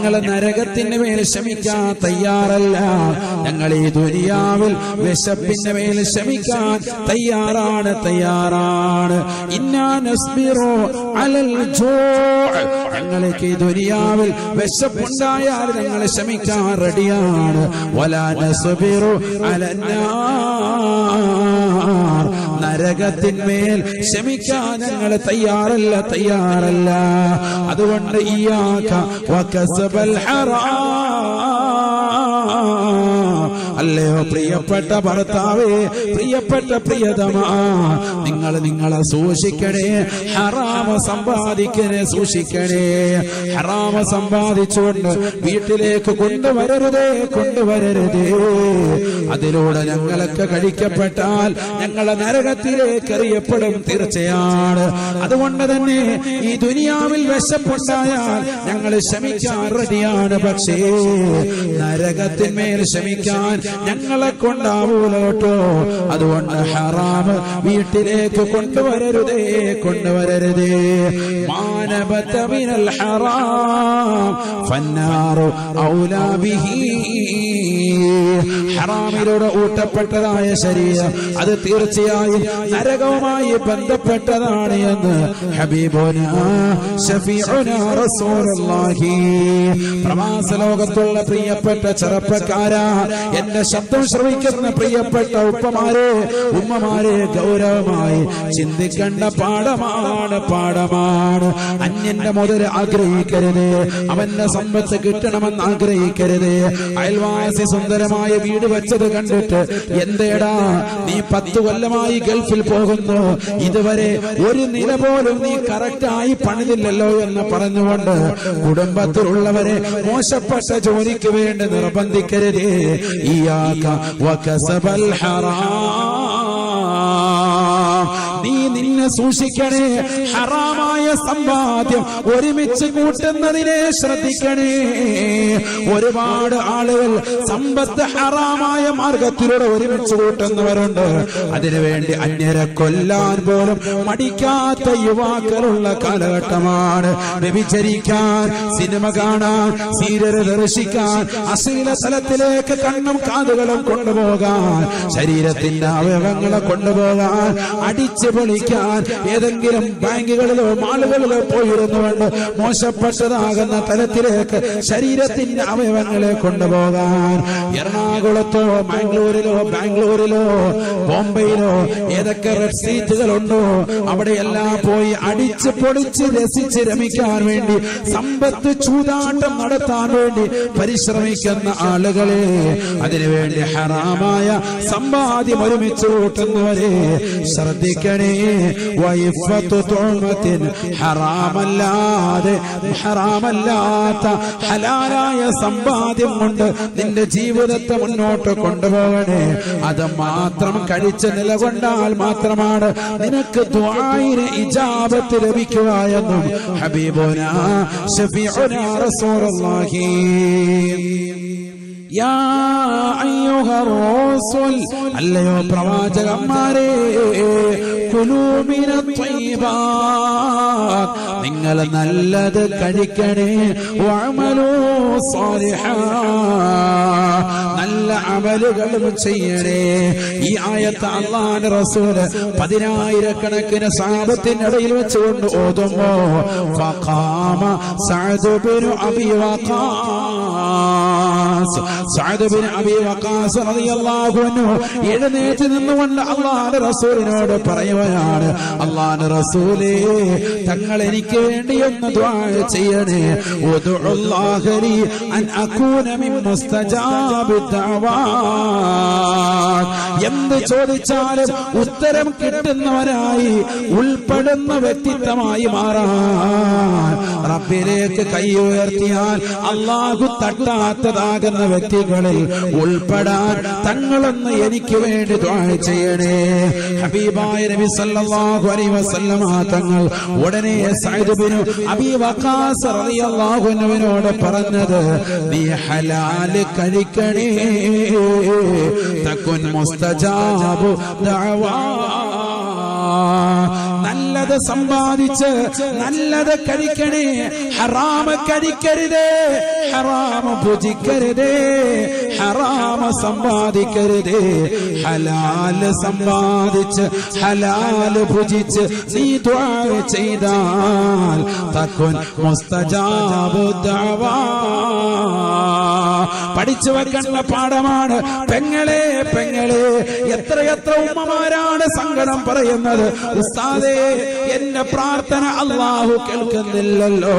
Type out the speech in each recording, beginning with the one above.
ഞങ്ങൾ നരകത്തിന് മേൽ ക്ഷമിക്കാൻ തയ്യാറല്ല. ഞങ്ങൾ ഈ ദുനിയാവിൽ വിശപ്പിന്റെ മേൽ ക്ഷമിക്കാൻ തയ്യാറാണ്. ഇന്നാ നസ്ബിറു അലൽ ജൂഅ്, ഞങ്ങൾക്ക് ഈ ദുനിയാവിൽ വിശപ്പുണ്ടായാൽ ഞങ്ങൾ ക്ഷമിക്കാൻ റെഡിയാണ്. വലാ നസ്ബിറു അലന്നാർ, നരകത്തിന്മേൽ ക്ഷമിക്കാൻ ഞങ്ങൾ തയ്യാറല്ല. അതുകൊണ്ട് ഇയ്യാക വകസബൽ ഹറാം, അല്ലയോ പ്രിയപ്പെട്ട ഭർത്താവേ, പ്രിയപ്പെട്ട പ്രിയതമാ, നിങ്ങൾ നിങ്ങളെ സൂക്ഷിക്കണേ. ഹറാമ സമ്പാദിക്കണേ, സൂക്ഷിക്കണേ. ഹറാമ സമ്പാദിച്ചുകൊണ്ട് വീട്ടിലേക്ക് കൊണ്ടുവരരുതേ. അതിലൂടെ ഞങ്ങളൊക്കെ കഴിക്കപ്പെട്ടാൽ ഞങ്ങളെ നരകത്തിലേക്ക് എറിയപ്പെടും തീർച്ചയാണ്. അതുകൊണ്ട് തന്നെ ഈ ദുനിയാവിൽ വിശപ്പുണ്ടായാൽ ഞങ്ങൾ ക്ഷമിക്കാൻ റെഡിയാണ്. പക്ഷേ നരകത്തിന്മേൽ ക്ഷമിക്കാൻ ഞങ്ങളെ കൊണ്ടാവൂല കേട്ടോ. അതുകൊണ്ട് ഹറാം വീട്ടിലേക്ക് കൊണ്ടുവരരുതേ. മാനബത മിനൽ ഹറാം ഫന്നാറു ഔലാ ബിഹി, ഹറാമിലൂടെ ഊട്ടപ്പെട്ടതായ ശരീരം അത് തീർച്ചയായും നരകവുമായി ബന്ധപ്പെട്ടതാണ് എന്ന് ഹബീബുനാ ശഫീഉനാ റസൂലുള്ളാഹി. പ്രവാസ ലോകത്തുള്ള പ്രിയപ്പെട്ട ചെറുപ്പക്കാരാ, എന്റെ ശബ്ദം ശ്രവിക്കുന്ന പ്രിയപ്പെട്ട ഉപ്പമാരെ, ഉമ്മമാരെ, ഗൗരവമായി ചിന്തിക്കേണ്ട പാഠമാണ്. അന്യന്റെ മുതൽ ആഗ്രഹിക്കരുത്, അവന്റെ സമ്പത്ത് കിട്ടണമെന്ന് ആഗ്രഹിക്കരുത്. അയൽവാസി സുന്ദരമായ വീട് വെച്ചത് കണ്ടിട്ട് എന്തേടാ നീ 10 കൊല്ലമായി ഗൾഫിൽ പോകുന്നു, ഇതുവരെ ഒരു നില പോലും നീ കറക്റ്റായി പണിതില്ലല്ലോ എന്ന് പറഞ്ഞുകൊണ്ട് കുടുംബത്തിലുള്ളവരെ മോശപ്പെട്ട ജോലിക്ക് വേണ്ടി നിർബന്ധിക്കരുതേ. ഇയ്യാക വകസബൽ ഹറാം, നീ നിന്നെ സൂക്ഷിക്കണേ. ഹറാമായ സമ്പാദ്യം ഒരുമിച്ച് കൂട്ടുന്നതിനെ ശ്രദ്ധിക്കണേ. ഒരുപാട് ആളുകൾ സമ്പത്ത് ഹറാമായ മാർഗത്തിലൂടെ ഒരുമിച്ച് കൂട്ടുന്നവരുണ്ട്. അതിനുവേണ്ടി അന്യരെ കൊല്ലാൻ പോലും മടിക്കാത്ത യുവാക്കളുള്ള കാലഘട്ടമാണ്. വ്യഭിചരിക്കാൻ, സിനിമ കാണാൻ, സീരിയൽ ദർശിക്കാൻ, അശ്ലീല തലത്തിലേക്ക് കണ്ണും കാതുകളും കൊണ്ടുപോകാൻ, ശരീരത്തിന്റെ അവയവങ്ങളെ കൊണ്ടുപോകാൻ, അടിച്ചു പൊളിക്കാൻ, ഏതെങ്കിലും ബാങ്കുകളിലോ മാളുകളിലോ പോയിരുന്നുകൊണ്ട് മോശപ്പെട്ടതാകുന്ന തലത്തിലേക്ക് ശരീരത്തിന്റെ അവയവങ്ങളെ കൊണ്ടുപോകാൻ, എറണാകുളത്തോ ബാംഗ്ലൂരിലോ ബോംബെയിലോ ഏതൊക്കെ റെഡ് സീറ്റുകളുണ്ടോ അവിടെയെല്ലാം പോയി അടിച്ച് പൊളിച്ച് രസിച്ച് രമിക്കാൻ വേണ്ടി, സമ്പത്ത് ചൂതാട്ടം നടത്താൻ വേണ്ടി പരിശ്രമിക്കുന്ന ആളുകളെ, അതിനുവേണ്ടി ഹറാമായ സമ്പാദ്യം ഒരുമിച്ച് കൂട്ടുന്നവരെ ശ്രദ്ധിക്കണേ. വൈഫത്തു തുഅമത്തിൻ, ഹറാമല്ലാത്ത ഹലാലായ സമ്പാദ്യം കൊണ്ട് നിന്റെ ജീവിതത്തെ മുന്നോട്ട് കൊണ്ടുപോകണേ. അത് മാത്രം കഴിച്ച് നിലകൊണ്ടാൽ മാത്രമാണ് നിനക്ക് ദുആഇന് ഇജാബത്ത് ലഭിക്കുക എന്നും ഹബീബുനാ ശഫീഉനാ റസൂലുള്ളാഹി. യാ അയ്യുഹർ റസൂൽ, അല്ലയോ പ്രവാചകന്മാരെ, കുലൂ മിനത് ത്വയ്യിബാത്, നിങ്ങൾ നല്ലത് കഴിക്കണേ. വഅമലൂ സാലിഹാ, നല്ല അമലുകളും ചെയ്യണേ. ഈ ആയത്ത് അല്ലാഹുവിന്റെ റസൂല് 10,000 സഹാബത്തിനിടയിൽ വെച്ചുകൊണ്ട് ഓതുമ്പോ ഫഖാമ സഅദ് ഇബ്നു അബീ വഖാസ്, സഅദ് ഇബ്നു അബീ വഖാസ് റളിയല്ലാഹു അൻഹു എഴുന്നേറ്റ് നിന്നുകൊണ്ട് അല്ലാഹുവിന്റെ റസൂലിനോട് പറയുകയാണ്, അല്ലാഹുവിന്റെ റസൂലേ, തങ്ങൾ എനിക്ക് വേണ്ടി ഒന്ന് ദുആ ചെയ്യണേ. ഉദ്ഉല്ലാഹ ലി അൻ അകൂന മിൻ മുസ്തജാബി ദഅവാത്, എന്ത് ചോദിച്ചാലും ഉത്തരം കിട്ടുന്നവരായി ഉൾപ്പെടുന്ന വ്യക്തിത്വമായി മാറാൻ, റബ്ബിലേക്ക് കൈ ഉയർത്തിയാൽ അല്ലാഹു തട്ടാത്തതാകുന്ന വ്യക്തികളിൽ ഉൾപ്പെടാൻ തങ്ങളൊന്ന് എനിക്ക് വേണ്ടി ദുആ ചെയ്യണേ. ഹബീബായ നബി സല്ലല്ലാഹു അലൈഹി വസല്ലമ തങ്ങൾ ഉടനെ സഅദ് ഇബ്നു അബീ വഖാസ് റളിയല്ലാഹു അൻഹുവിനോട് പറഞ്ഞത്, നീ ഹലാൽ കഴിക്കണേ. തകുൻ മുസ്തജാബു ദഅവാ, നല്ലത് സമ്പാദിച്ച് നല്ലത് കഴിക്കണേ, ഹറാമ് കഴിക്കരുതേ, ഹറാമ് ഭുജിക്കരുതേ, ഹറാമ് സമ്പാദിക്കരുതേ. ഹലാല് സമ്പാദിച്ച് ഹലാല് ഭുജിച്ച് നീ ദുആ ചെയ്താൽ തകുൻ മുസ്തജാബു ദഅവാ. പഠിച്ചു വെക്കേണ്ട പാഠമാണ് പെങ്ങളെ. പെങ്ങളെ, എത്രയെത്ര ഉമ്മമാരാണ് സങ്കടം പറയുന്നത്, ഉസ്താദേ എന്റെ പ്രാർത്ഥന അല്ലാഹു കേൾക്കുന്നില്ലല്ലോ,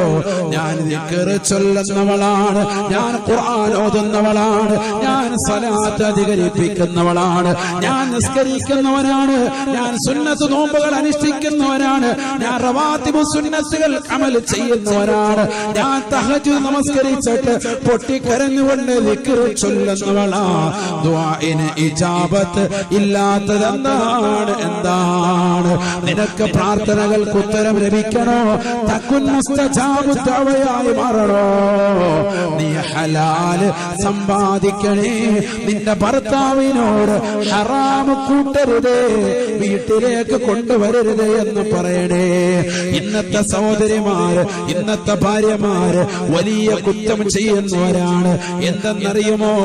ഞാൻ ദിക്ർ ചൊല്ലുന്നവളാണ്, ഞാൻ ഖുർആൻ ഓതുന്നവളാണ്, ഞാൻ സ്വലാത്ത് അധികരിപ്പിക്കുന്നവളാണ്, ഞാൻ നിസ്കരിക്കുന്നവനാണ്, ഞാൻ സുന്നത്ത് നോമ്പുകൾ അനുഷ്ഠിക്കുന്നവനാണ്, ഞാൻ റവാത്തിബു സുന്നത്തുകൾ അമൽ ചെയ്യുന്നവനാണ്, ഞാൻ തഹജ്ജുദ് നമസ്കരിച്ചിട്ട് പൊട്ടിക്കരഞ്ഞുകൊണ്ട് ദിക്ർ ചൊല്ലുന്നവളാ. ദുആഇന് ഇജാബത്ത് ഇല്ലാത്തത് എന്താണ്? നിനക്ക് പ്രാർത്ഥനകൾക്ക് ഉത്തരം ലഭിക്കണോ? തകുൻ മുസ്തജാബു ദഅവയായി മാറണോ? നീ ഹലാല് സമ്പാദിക്കണേ. നിന്റെ ഭർത്താവിനോട് ഹറാമ് കൂട്ടരുതേ, വീട്ടിലേക്ക് കൊണ്ടുവരരുതേ എന്ന് പറയണേ. ഇന്നത്തെ സഹോദരിമാര്, ഇന്നത്തെ ഭാര്യമാര് വലിയ കുറ്റം ചെയ്യുന്നവരാണ്. എന്തെന്നറിയുമോ?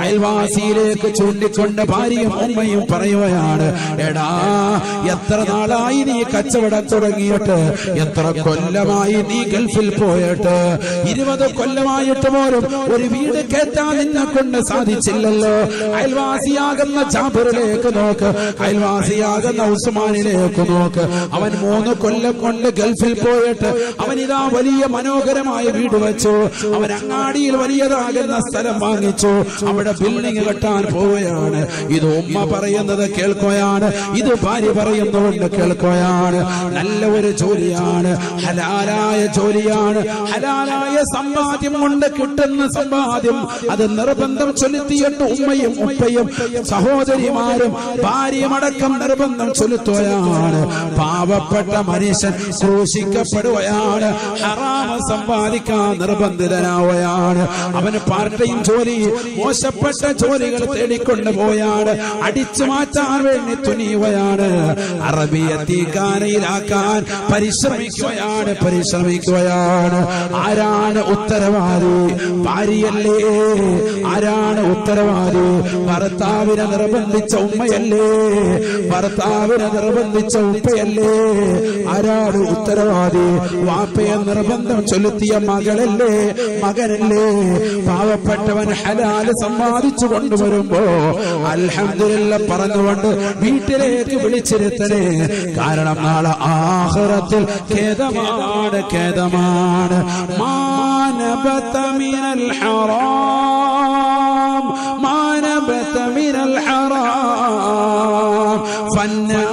അയൽവാസിയിലേക്ക് ചൂണ്ടിക്കൊണ്ട് ഭാര്യയും ഉമ്മയും പറയുകയാണ്, എടാ എത്ര നാളായി നീ കച്ചവടം തുടങ്ങിയിട്ട്, എത്ര കൊല്ലമായി നീ ഗൾഫിൽ പോയിട്ട്, 20 കൊല്ലമായിട്ട് പോലും ഒരു വീട് കേറ്റാൻ നിന്നെ കൊണ്ട് സാധിച്ചില്ലല്ലോ. അയൽവാസിയാകുന്ന ജാബിറിലേക്ക് നോക്ക്, അയൽവാസിയാകുന്ന ഉസ്മാനിലേക്ക് നോക്ക്. അവൻ 3 കൊല്ലം കൊണ്ട് ഗൾഫിൽ പോയിട്ട് അവനിതാ വലിയ മനോഹരമായ വീട് വെച്ചു, അവൻ അങ്ങാടിയിൽ വലിയതാകുന്ന സ്ഥലം വാങ്ങിച്ചു, അവിടെ ബിൽഡിംഗ് കെട്ടാൻ പോവുകയാണ്. ഇത് ഉമ്മ പറയുന്നത് കേൾക്കുകയാണ്, ഇത് ഭാര്യ പറയുന്നുകൊണ്ട് കേൾക്കുകയാണ്. നല്ല ഒരു ജോലിയാണ്, ഹലാലായ ജോലിയാണ്, ഹലാലായ സമ്പാദ്യം കൊണ്ട് കിട്ടുന്ന സമ്പാദ്യം അത് നിർബന്ധം ചൊലുത്തിയിട്ട് ഉമ്മയും ഉപ്പയും സഹോദരിമാരും ഭാര്യയുമടക്കം നിർബന്ധം ചൊലുത്തുകയാണ്. പാവപ്പെട്ട മനുഷ്യൻ ക്രൂശിക്കപ്പെടുകയാണ്, ഹറാമ് സമ്പാദിക്കാൻ നിർബന്ധിതനാവുകയാണ്. അവന് പാർട്ട് ടൈം ജോലി, മോശപ്പെട്ട ജോലികൾ തേടിക്കൊണ്ട് പോയാണ്, അടിച്ചു മാറ്റാൻ വേണ്ടി തുനിയുകയാണ്, അറബിയത്തിക്കാനയിലാക്കാൻ പരിശ്രമിക്കുകയാണ്. ആരാണ് ഉത്തരവാദി? ഭാര്യയല്ലേ. ആരാണ് ഉത്തരവാദി? ഭർത്താവിനെ നിർബന്ധിച്ച ഉമ്മയല്ലേ, ഭർത്താവിനെ നിർബന്ധിച്ച ഉപ്പയല്ലേ. ആരാണ് ഉത്തരവാദി? വാപ്പയെ നിർബന്ധം ചൊലുത്തിയ മകളല്ലേ, മകനല്ലേ. പാവപ്പെട്ടവൻ ഹലാല് സമ്പാദിച്ചു കൊണ്ടുവരുമ്പോ അൽഹംദുലില്ലാഹ് പറഞ്ഞുകൊണ്ട് വീട്ടിലേക്ക് വിളിച്ചിരുത്തണേ. കാരണം നാളെ ആഖിറത്തിൽ ഖേദമാണ്, ഖേദമാണ്. മാനബത മിനൽ ഹറാം, മാനബത മിനൽ ഹറാം ഫന്നാറു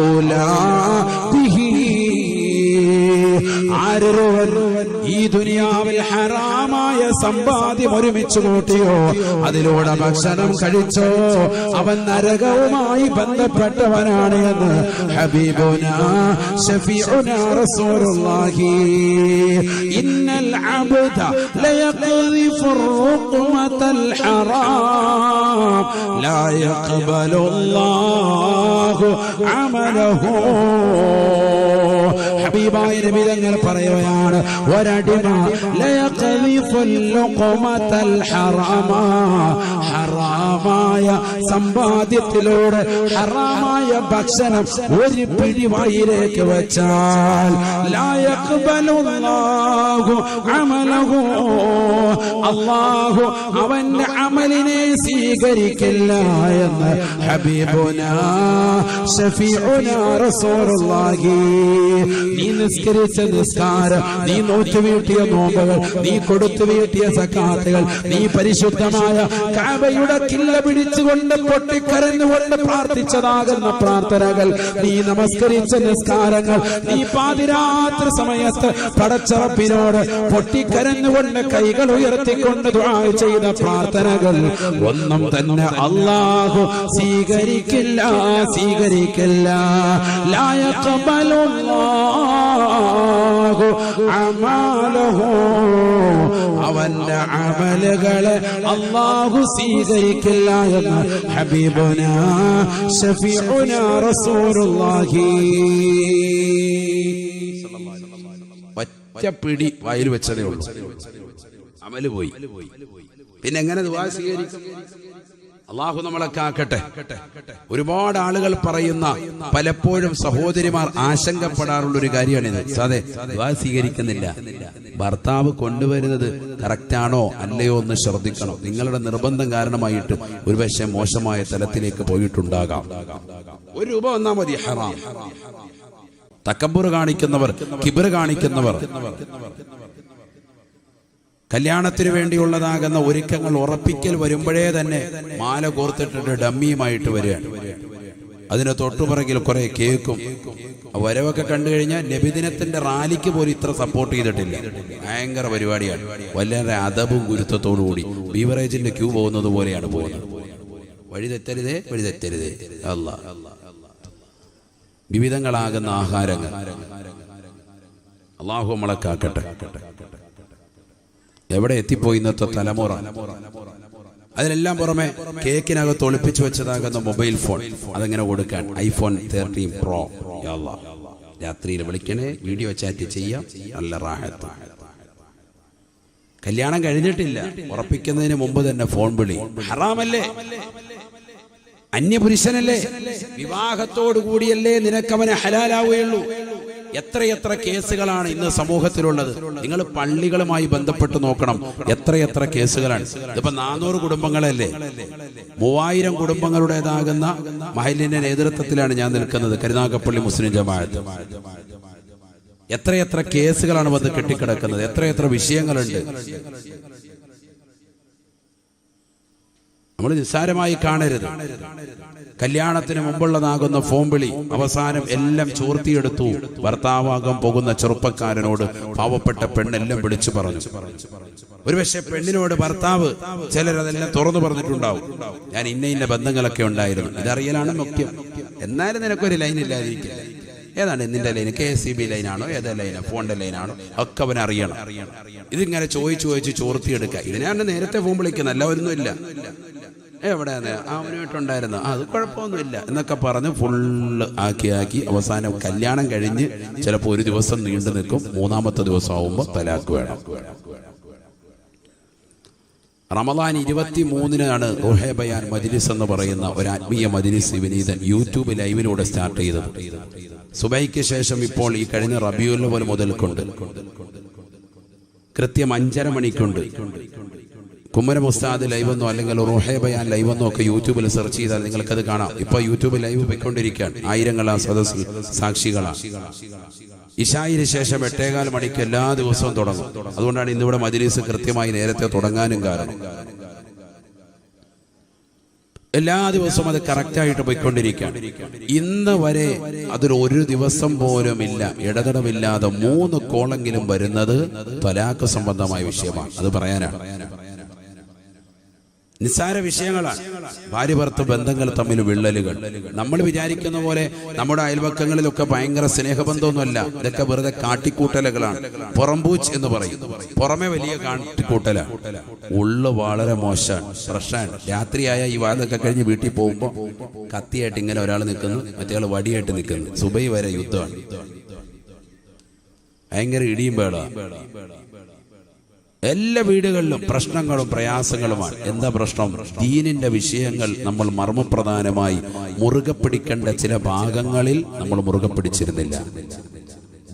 ഔലാ ബിഹി. ആരൊരുവൻ ഈ ദുനിയാവിൽ ഹറാമായ സമ്പാദ്യം ഒരുമിച്ച് കൂട്ടിയോ, അതിലൂടെ ഭക്ഷണം കഴിച്ചോ, അവൻ നരകവുമായി ബന്ധപ്പെട്ടവനാണ് എന്ന് ഹബീബുനാ ശഫീഉനാ റസൂലുള്ളാഹി. ഇന്നൽ അബ്ദ ലയഖ്ദിഫു റുഖ്മതൽ ഹറാം ലാ യഖ്ബലുല്ലാഹു അമലഹു. ഹബീബായ നബി തങ്ങൾ പറയുകയാണ്, ഒരടിമ ലയഖ്ദിഫുൽ ലുഖ്മതൽ ഹറാമ, ഹറാമായ സമ്പാദ്യത്തിലൂടെ ഹറാമായ ഭക്ഷണം ഒരു പിടി വായിലേക്ക് വെച്ചാൽ ലാ യഖ്ബലുല്ലാഹു അമലഹു, അല്ലാഹു അവന്റെ അമലിനെ സ്വീകരിക്കില്ല എന്ന് ഹബീബുനാ ശഫീഉനാ റസൂലുള്ളാഹി. നീ നിസ്കരിച്ച നിസ്കാരം, നീ നോറ്റുവീട്ടിയ നോമ്പുകൾ, നീ കൊടുത്തു വീട്ടിയ സക്കാത്തുകൾ, നീ പരിശുദ്ധമായ കഅബയുടെ കില്ല പിടിച്ചുകൊണ്ട് പൊട്ടിക്കരഞ്ഞുകൊണ്ട് പ്രാർത്ഥിച്ചതാകുന്ന പ്രാർത്ഥനകൾ, നീ നമസ്കരിച്ച നിസ്കാരങ്ങൾ, നീ പാതിരാത്രി സമയത്ത് പടച്ചറപ്പിനോട് പൊട്ടിക്കരഞ്ഞുകൊണ്ട് കൈകൾ ഉയർത്തിക്കൊണ്ട് ദുആ ചെയ്ത പ്രാർത്ഥനകൾ ഒന്നും തന്നെ അല്ലാഹു സ്വീകരിക്കില്ല, സ്വീകരിക്കില്ല. ലാ യഖ്ബലുല്ലാഹു അല്ലാഹു അമാലഹു അവന്റെ അമലുകളെ അല്ലാഹു സ്വീകരിക്കില്ല എന്ന് ഹബീബുനാ ശഫീഉനാ റസൂലുള്ളാഹി ഒറ്റപ്പിടി വായിൽ വെച്ചതേ ഉള്ളൂ, അമല് പോയി. പിന്നെ എങ്ങനെ ദുആ സ്വീകരിക്കും? അള്ളാഹു നമ്മളെ കാക്കട്ടെ. ഒരുപാട് ആളുകൾ പറയുന്ന, പലപ്പോഴും സഹോദരിമാർ ആശങ്കപ്പെടാറുള്ളൊരു കാര്യമാണിത്. അതെ, ദുആ സ്വീകരിക്കുന്നില്ല, ഭർത്താവ് കൊണ്ടുവരുന്നത് കറക്റ്റാണോ അല്ലയോ എന്ന് ശ്രദ്ധിക്കണം. നിങ്ങളുടെ നിർബന്ധം കാരണമായിട്ട് ഒരുപക്ഷെ മോശമായ തലത്തിലേക്ക് പോയിട്ടുണ്ടാകാം. ഒരു രൂപ വന്നാൽ മതി ഹറാം. തക്കബ്ബുർ കാണിക്കുന്നവർ, കിബ്ർ കാണിക്കുന്നവർ, കല്യാണത്തിന് വേണ്ടിയുള്ളതാകുന്ന ഒരുക്കങ്ങൾ ഉറപ്പിക്കൽ വരുമ്പോഴേ തന്നെ മാല കോർത്തിട്ടിട്ട് ഡമ്മിയുമായിട്ട് വരികയാണ്. അതിന് തൊട്ടുപുറകിൽ കുറെ കേക്കും വരവൊക്കെ കണ്ടു കഴിഞ്ഞാൽ നബിദിനത്തിന്റെ റാലിക്ക് പോലും ഇത്ര സപ്പോർട്ട് ചെയ്തിട്ടില്ല. ഭയങ്കര പരിപാടിയാണ്. വളരെ അദബും ഗുരുത്വത്തോടു കൂടി ബീവറേജിന്റെ ക്യൂ പോകുന്നത് പോലെയാണ് പോകുന്നത്. വഴി തെറ്റരുതേ, വഴി തെറ്റരുതേ. അല്ലാഹ് വിവിധങ്ങളാകുന്ന ആഹാരങ്ങൾ അല്ലാഹു നമ്മളെ കാക്കട്ടെ. എവിടെ എത്തിപ്പോയി ഇന്നത്തെ തലമുറ? അതിനെല്ലാം പുറമെ കേക്കിനകത്ത് ഒളിപ്പിച്ചു വെച്ചതാകുന്ന മൊബൈൽ ഫോൺ, അതെങ്ങനെ കൊടുക്കാൻ? iPhone 13 Pro. രാത്രിയിൽ വിളിക്കണേ, വീഡിയോ ചാറ്റ് ചെയ്യാം, നല്ല റാഹത്ത്. കല്യാണം കഴിഞ്ഞിട്ടില്ല, ഉറപ്പിക്കുന്നതിന് മുമ്പ് തന്നെ ഫോൺ വിളി ഹറാമല്ലേ? അന്യപുരുഷനല്ലേ? വിവാഹത്തോടു കൂടിയല്ലേ നിനക്കവനെ ഹലാലാവുകയുള്ളൂ. എത്രയെത്ര കേസുകളാണ് ഇന്ന് സമൂഹത്തിലുള്ളത്. നിങ്ങൾ പള്ളികളുമായി ബന്ധപ്പെട്ട് നോക്കണം, എത്രയെത്ര കേസുകളാണ്. ഇതിപ്പോ 400 കുടുംബങ്ങളല്ലേ, 3000 കുടുംബങ്ങളുടേതാകുന്ന മഹല്ലിന്റെ നേതൃത്വത്തിലാണ് ഞാൻ നിൽക്കുന്നത്, കരുനാഗപ്പള്ളി മുസ്ലിം ജമാഅത്ത്. എത്രയെത്ര കേസുകളാണ് വന്ന് കെട്ടിക്കിടക്കുന്നത്, എത്രയെത്ര വിഷയങ്ങളുണ്ട്. നമ്മൾ നിസ്സാരമായി കാണരുത്. കല്യാണത്തിന് മുമ്പുള്ളതാകുന്ന ഫോൺ വിളി അവസാനം എല്ലാം ചോർത്തിയെടുത്തു. ഭർത്താവാകാൻ പോകുന്ന ചെറുപ്പക്കാരനോട് പാവപ്പെട്ട പെണ്ണെല്ലാം വിളിച്ചു പറഞ്ഞു. ഒരുപക്ഷെ പെണ്ണിനോട് ഭർത്താവ് ചിലരതെല്ലാം തുറന്നു പറഞ്ഞിട്ടുണ്ടാവും. ഞാൻ ഇന്ന ബന്ധങ്ങളൊക്കെ ഉണ്ടായിരുന്നു, ഇതറിയലാണ് മുഖ്യം. എന്നാലും നിനക്കൊരു ലൈൻ ഇല്ലാതിരിക്കില്ല. ഏതാണ് നിന്റെ ലൈൻ? KSEB ലൈനാണോ, ഏതാ ലൈനോ, ഫോണിന്റെ ലൈനാണോ, ഒക്കെ അവൻ അറിയണം. ഇതിങ്ങനെ ചോദിച്ച് ചോർത്തിയെടുക്കുക. ഇതിനാണ് നേരത്തെ ഫോൺ വിളിക്കുന്നത്, എല്ലാവരൊന്നും ഇല്ല. എവിടെയാണ് അവനുമായിട്ടുണ്ടായിരുന്നു, അത് കുഴപ്പമൊന്നുമില്ല എന്നൊക്കെ പറഞ്ഞ് ഫുള്ള് ആക്കി അവസാനം കല്യാണം കഴിഞ്ഞ് ചിലപ്പോൾ ഒരു ദിവസം നീണ്ടു നിൽക്കും. 3-ാമത്തെ ദിവസം ആവുമ്പോൾ തലാക്ക് വേണം. റമദാൻ 23-നാണ് റൂഹെ ബയാൻ മജ്ലിസ് എന്ന് പറയുന്ന ഒരു ആത്മീയ മജ്ലിസ് വിനീതൻ യൂട്യൂബ് ലൈവിലൂടെ സ്റ്റാർട്ട് ചെയ്തത്. സുബൈക്ക് ശേഷം ഇപ്പോൾ ഈ കഴിഞ്ഞ റബീഉൽ അവ്വൽ മുതൽക്കുണ്ട്. കൃത്യം 5:30 മണിക്കുണ്ട്. കുമ്മനം ഉസ്താദ് ലൈവെന്നോ അല്ലെങ്കിൽ റൂഹെ ബയാൻ ലൈവെന്നോ ഒക്കെ യൂട്യൂബിൽ സെർച്ച് ചെയ്താൽ നിങ്ങൾക്കത് കാണാം. ഇപ്പൊ യൂട്യൂബ് ലൈവ് പോയിക്കൊണ്ടിരിക്കുകയാണ്. ആയിരങ്ങളാ സദസ്സിൽ സാക്ഷികളാണ്. ഇശായിന് ശേഷം 8:15 മണിക്ക് എല്ലാ ദിവസവും തുടങ്ങും. അതുകൊണ്ടാണ് ഇന്നിവിടെ മജ്ലിസ് കൃത്യമായി നേരത്തെ തുടങ്ങാനും കാരണം. എല്ലാ ദിവസവും അത് കറക്റ്റായിട്ട് പോയിക്കൊണ്ടിരിക്കുകയാണ്. ഇന്ന് വരെ അതിലൊരു ദിവസം പോലും ഇല്ല ഇടതടവില്ലാതെ 3 കോളെങ്കിലും വരുന്നത് തലാഖ് സംബന്ധമായ വിഷയമാണ്. അത് പറയാനാണ്. നിസ്സാര വിഷയങ്ങളാണ്. ഭാര്യ ഭർത്തൃ ബന്ധങ്ങൾ തമ്മിൽ വിള്ളലുകൾ. നമ്മൾ വിചാരിക്കുന്ന പോലെ നമ്മുടെ അയൽപക്കങ്ങളിലൊക്കെ ഭയങ്കര സ്നേഹബന്ധമൊന്നുമല്ല. ഇതൊക്കെ വെറുതെ കാട്ടിക്കൂട്ടലുകളാണ്. പുറംപൂച്ച് എന്ന് പറയും. പുറമെ വലിയ കാട്ടിക്കൂട്ടലാണ്, ഉള്ളു വളരെ മോശമാണ്, പ്രശ്നമാണ്. രാത്രിയായ ഈ വാതൊക്കെ കഴിഞ്ഞ് വീട്ടിൽ പോകുമ്പോൾ കത്തിയായിട്ട് ഇങ്ങനെ ഒരാൾ നിൽക്കുന്നു, മറ്റേ വടിയായിട്ട് നിൽക്കുന്നു. സുബൈ വരെ യുദ്ധമാണ്. ഭയങ്കര ഇടിയും പേടാ. എല്ലാ വീടുകളിലും പ്രശ്നങ്ങളും പ്രയാസങ്ങളുമാണ്. എന്താ പ്രശ്നം? ദീനിന്റെ വിഷയങ്ങൾ നമ്മൾ മർമ്മപ്രധാനമായി മുറുകെ പിടിക്കേണ്ട ചില ഭാഗങ്ങളിൽ നമ്മൾ മുറുകെ പിടിച്ചിരുന്നില്ല.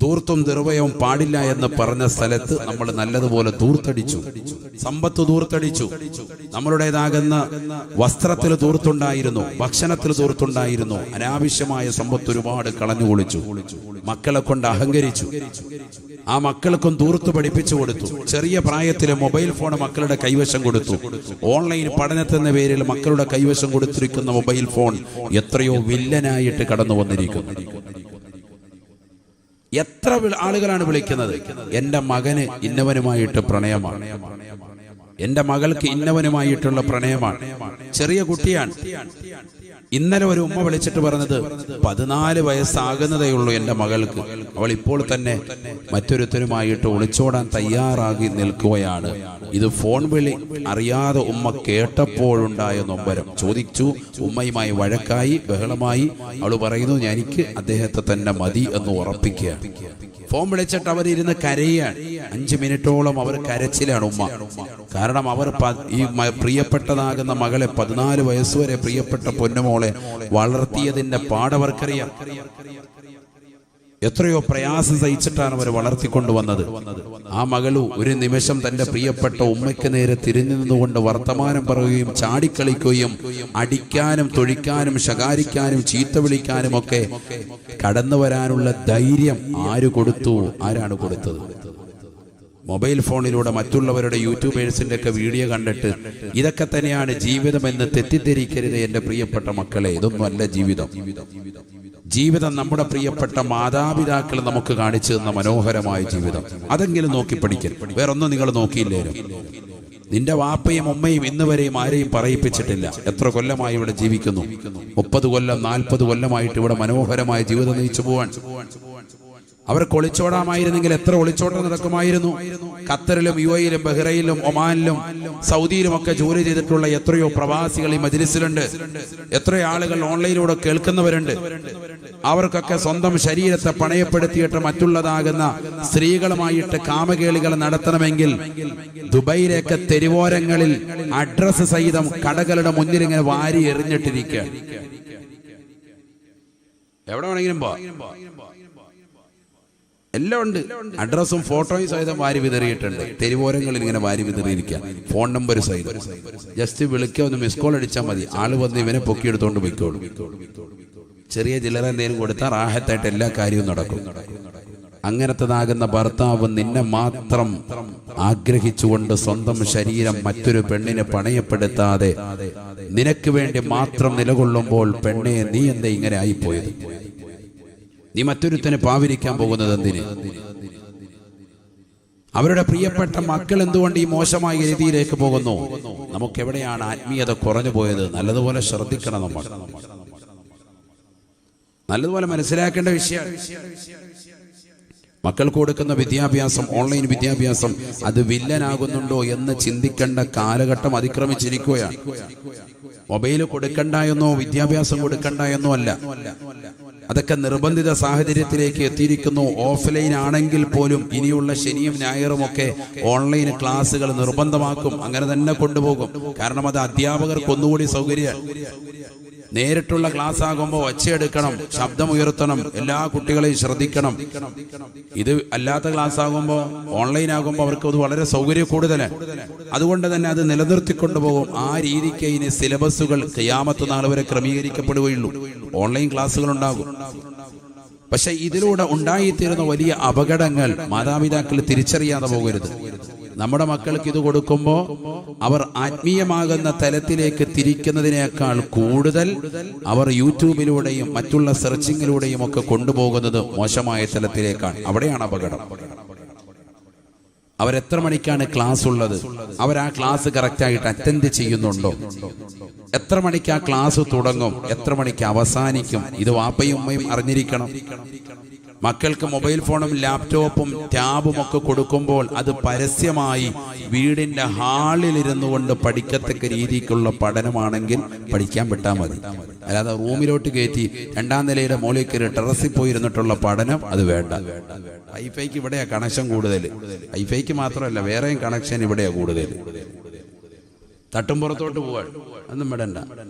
ധൂർത്തും നിർവയവും പാടില്ല എന്ന് പറഞ്ഞ സ്ഥലത്ത് നമ്മൾ നല്ലതുപോലെ ധൂർത്തടിച്ചു, സമ്പത്ത് ധൂർത്തടിച്ചു. നമ്മളുടേതാകുന്ന വസ്ത്രത്തിൽ ധൂർത്തുണ്ടായിരുന്നു, ഭക്ഷണത്തിൽ ധൂർത്തുണ്ടായിരുന്നു. അനാവശ്യമായ സമ്പത്ത് ഒരുപാട് കളഞ്ഞു കുളിച്ചു. മക്കളെ കൊണ്ട് അഹങ്കരിച്ചു. ആ മക്കൾക്കും ധൂർത്ത് പഠിപ്പിച്ചു കൊടുത്തു. ചെറിയ പ്രായത്തിലെ മൊബൈൽ ഫോൺ മക്കളുടെ കൈവശം കൊടുത്തു. ഓൺലൈൻ പഠനത്തിന്റെ പേരിൽ മക്കളുടെ കൈവശം കൊടുത്തിരിക്കുന്ന മൊബൈൽ ഫോൺ എത്രയോ വില്ലനായിട്ട് കടന്നു വന്നിരിക്കുന്നു. എത്ര ആളുകളാണ് വിളിക്കുന്നത്, എന്റെ മകന് ഇന്നവനുമായിട്ട് പ്രണയമാണ്, എന്റെ മകൾക്ക് ഇന്നവനുമായിട്ടുള്ള പ്രണയമാണ്. ചെറിയ കുട്ടിയാണ്. ഇന്നലെ ഒരു ഉമ്മ വിളിച്ചിട്ട് പറഞ്ഞത് 14 വയസ്സാകുന്നതേ ഉള്ളൂ എന്റെ മകൾക്ക്. അവൾ ഇപ്പോൾ തന്നെ മറ്റൊരുത്തരുമായിട്ട് ഒളിച്ചോടാൻ തയ്യാറാകി നിൽക്കുകയാണ്. ഇത് ഫോൺ വിളി അറിയാതെ ഉമ്മ കേട്ടപ്പോഴുണ്ടായ നൊമ്പരം. ചോദിച്ചു, ഉമ്മയുമായി വഴക്കായി, ബഹളമായി. അവൾ പറയുന്നു, എനിക്ക് അദ്ദേഹത്തെ തന്നെ മതി എന്ന് ഉറപ്പിക്കുക. ഫോൺ വിളിച്ചിട്ട് അവരിരുന്ന് കരയാണ്. 5 മിനിറ്റോളം അവർ കരച്ചിലാണ് ഉമ്മ. കാരണം അവർ ഈ പ്രിയപ്പെട്ടതാകുന്ന മകളെ 14 വയസ്സുവരെ പ്രിയപ്പെട്ട പൊന്നുമോളെ വളർത്തിയതിന്റെ പാടവർക്കറിയാം. എത്രയോ പ്രയാസം സഹിച്ചിട്ടാണ് അവർ വളർത്തിക്കൊണ്ടുവന്നത്. ആ മകളു ഒരു നിമിഷം തന്റെ പ്രിയപ്പെട്ട ഉമ്മയ്ക്ക് നേരെ തിരിഞ്ഞു നിന്നുകൊണ്ട് വർത്തമാനം പറയുകയും ചാടിക്കളിക്കുകയും അടിക്കാനും തൊഴിക്കാനും ശകാരിക്കാനും ചീത്ത വിളിക്കാനും ഒക്കെ കടന്നു വരാനുള്ള ധൈര്യം ആര് കൊടുത്തു? ആരാണ് കൊടുത്തത്? മൊബൈൽ ഫോണിലൂടെ മറ്റുള്ളവരുടെ യൂട്യൂബേഴ്സിന്റെ ഒക്കെ വീഡിയോ കണ്ടിട്ട് ഇതൊക്കെ തന്നെയാണ് ജീവിതമെന്ന് തെറ്റിദ്ധരിക്കരുത് എന്റെ പ്രിയപ്പെട്ട മക്കളെ. ഇതൊന്നും അല്ല ജീവിതം. ജീവിതം നമ്മുടെ പ്രിയപ്പെട്ട മാതാപിതാക്കൾ നമുക്ക് കാണിച്ചു തന്ന മനോഹരമായ ജീവിതം. അതെങ്കിലും നോക്കി പഠിക്കരുത്. വേറൊന്നും നിങ്ങൾ നോക്കിയില്ലേലും. നിന്റെ വാപ്പയും ഉമ്മയും ഇന്ന് വരെയും ആരെയും പറയിപ്പിച്ചിട്ടില്ല. എത്ര കൊല്ലമായി ഇവിടെ ജീവിക്കുന്നു? 30 കൊല്ലം 40 കൊല്ലമായിട്ട് ഇവിടെ മനോഹരമായ ജീവിതം നയിച്ചു പോവാൻ. അവർക്ക് ഒളിച്ചോടാമായിരുന്നെങ്കിൽ എത്ര ഒളിച്ചോട്ടം നടക്കുമായിരുന്നു. ഖത്തറിലും UAE-യിലും ബഹ്റൈനിലും ഒമാനിലും സൗദിയിലും ഒക്കെ ജോലി ചെയ്തിട്ടുള്ള എത്രയോ പ്രവാസികൾ ഈ മജ്‌ലിസിലുണ്ട്. എത്രയോ ആളുകൾ ഓൺലൈനിലൂടെ കേൾക്കുന്നവരുണ്ട്. അവർക്കൊക്കെ സ്വന്തം ശരീരത്തെ പണയപ്പെടുത്തിയിട്ട് മറ്റുള്ളതാകുന്ന സ്ത്രീകളുമായിട്ട് കാമകേളികൾ നടത്തണമെങ്കിൽ ദുബൈയിലേക്ക് തെരുവോരങ്ങളിൽ അഡ്രസ് സഹിതം കടകളുടെ മുന്നിൽ ഇങ്ങനെ വാരി എറിഞ്ഞിട്ടിരിക്കുക. എവിടെ വേണമെങ്കിലും എല്ലാം ഉണ്ട്. അഡ്രസ്സും ഫോട്ടോയും സഹിതം വാരി വിതറിയിട്ടുണ്ട്. തെരുവോരങ്ങളിൽ ഇങ്ങനെ വാരി വിതറിയിരിക്കുക. ഫോൺ നമ്പർ സഹിതം. ജസ്റ്റ് വിളിക്കുക, ഒന്ന് മിസ് കോൾ അടിച്ചാൽ മതി. ആള് വന്ന് ഇവനെ പൊക്കിയെടുത്തോണ്ട് പോയിക്കോളും. ചെറിയ ചില്ലറ എന്തെങ്കിലും കൊടുത്താൽ റാഹത്തായിട്ട് എല്ലാ കാര്യവും നടക്കും. അങ്ങനത്തതാകുന്ന ഭർത്താവ് നിന്നെ മാത്രം ആഗ്രഹിച്ചുകൊണ്ട് സ്വന്തം ശരീരം മറ്റൊരു പെണ്ണിനെ പണയപ്പെടുത്താതെ നിനക്ക് വേണ്ടി മാത്രം നിലകൊള്ളുമ്പോൾ, പെണ്ണെ നീ എന്താ ഇങ്ങനെ ആയിപ്പോയത്? നീ മറ്റൊരുത്തനെ പാവിരിക്കാൻ പോകുന്നത് എന്തിന്? അവരുടെ പ്രിയപ്പെട്ട മക്കൾ എന്തുകൊണ്ട് ഈ മോശമായ രീതിയിലേക്ക് പോകുന്നു? നമുക്ക് എവിടെയാണ് ആത്മീയത കുറഞ്ഞു പോയത്? നല്ലതുപോലെ ശ്രദ്ധിക്കണം. നമ്മൾ നല്ലതുപോലെ മനസ്സിലാക്കേണ്ട വിഷയം. മക്കൾക്ക് കൊടുക്കുന്ന വിദ്യാഭ്യാസം, ഓൺലൈൻ വിദ്യാഭ്യാസം, അത് വില്ലനാകുന്നുണ്ടോ എന്ന് ചിന്തിക്കേണ്ട കാലഘട്ടം അതിക്രമിച്ചിരിക്കുകയാണ്. മൊബൈൽ കൊടുക്കണ്ട എന്നോ വിദ്യാഭ്യാസം കൊടുക്കണ്ട എന്നോ അല്ല. അതൊക്കെ നിർബന്ധിത സാഹചര്യത്തിലേക്ക് എത്തിയിരിക്കുന്നു. ഓഫ്ലൈൻ ആണെങ്കിൽ പോലും ഇനിയുള്ള ശനിയും ഞായറും ഒക്കെ ഓൺലൈൻ ക്ലാസ്സുകൾ നിർബന്ധമാക്കും. അങ്ങനെ തന്നെ കൊണ്ടുപോകും. കാരണം അത് അധ്യാപകർക്ക് ഒന്നുകൂടി സൗകര്യം. നേരിട്ടുള്ള ക്ലാസ് ആകുമ്പോൾ ഒച്ചയെടുക്കണം, ശബ്ദമുയർത്തണം, എല്ലാ കുട്ടികളെയും ശ്രദ്ധിക്കണം. ഇത് അല്ലാത്ത ക്ലാസ് ആകുമ്പോൾ, ഓൺലൈൻ ആകുമ്പോൾ അവർക്ക് അത് വളരെ സൗകര്യം കൂടുതലാണ്. അതുകൊണ്ട് തന്നെ അത് നിലനിർത്തിക്കൊണ്ടുപോകും. ആ രീതിക്ക് ഇനി സിലബസുകൾ ഖിയാമത്ത് നാൾ വരെ ക്രമീകരിക്കപ്പെടുകയുള്ളൂ. ഓൺലൈൻ ക്ലാസ്സുകൾ ഉണ്ടാകും. പക്ഷെ ഇതിലൂടെ ഉണ്ടായിത്തീരുന്ന വലിയ അപകടങ്ങൾ മാതാപിതാക്കൾ തിരിച്ചറിയാതെ പോകരുത്. നമ്മുടെ മക്കൾക്ക് ഇത് കൊടുക്കുമ്പോൾ അവർ ആത്മീയമാകുന്ന തലത്തിലേക്ക് തിരിക്കുന്നതിനേക്കാൾ കൂടുതൽ അവർ യൂട്യൂബിലൂടെയും മറ്റുള്ള സെർച്ചിങ്ങിലൂടെയും ഒക്കെ കൊണ്ടുപോകുന്നത് മോശമായ തലത്തിലേക്കാണ്. അവിടെയാണ് അപകടം. അവരെത്ര മണിക്കാണ് ക്ലാസ് ഉള്ളത്? അവർ ആ ക്ലാസ് കറക്റ്റായിട്ട് അറ്റൻഡ് ചെയ്യുന്നുണ്ടോ? എത്ര മണിക്ക് ആ ക്ലാസ് തുടങ്ങും? എത്ര മണിക്ക് അവസാനിക്കും? ഇത് വാപ്പയും ഉമ്മയും അറിഞ്ഞിരിക്കണം. മക്കൾക്ക് മൊബൈൽ ഫോണും ലാപ്ടോപ്പും ടാബും ഒക്കെ കൊടുക്കുമ്പോൾ അത് പരസ്യമായി വീടിന്റെ ഹാളിലിരുന്നു കൊണ്ട് പഠിക്കത്തക്ക രീതിക്കുള്ള പഠനമാണെങ്കിൽ പഠിക്കാൻ വിട്ടാൽ മതി. അല്ലാതെ റൂമിലോട്ട് കയറ്റി 2ാം നിലയുടെ മുകളിൽ കയറി ടെറസിൽ പോയിരുന്നിട്ടുള്ള പഠനം അത് വേണ്ട. വൈഫൈക്ക് ഇവിടെയാ കണക്ഷൻ കൂടുതൽ. വൈഫൈക്ക് മാത്രമല്ല, വേറെയും കണക്ഷൻ ഇവിടെയാ കൂടുതൽ. തട്ടുംപുറത്തോട്ട് പോവാൻ ഒന്നും വിടണ്ട.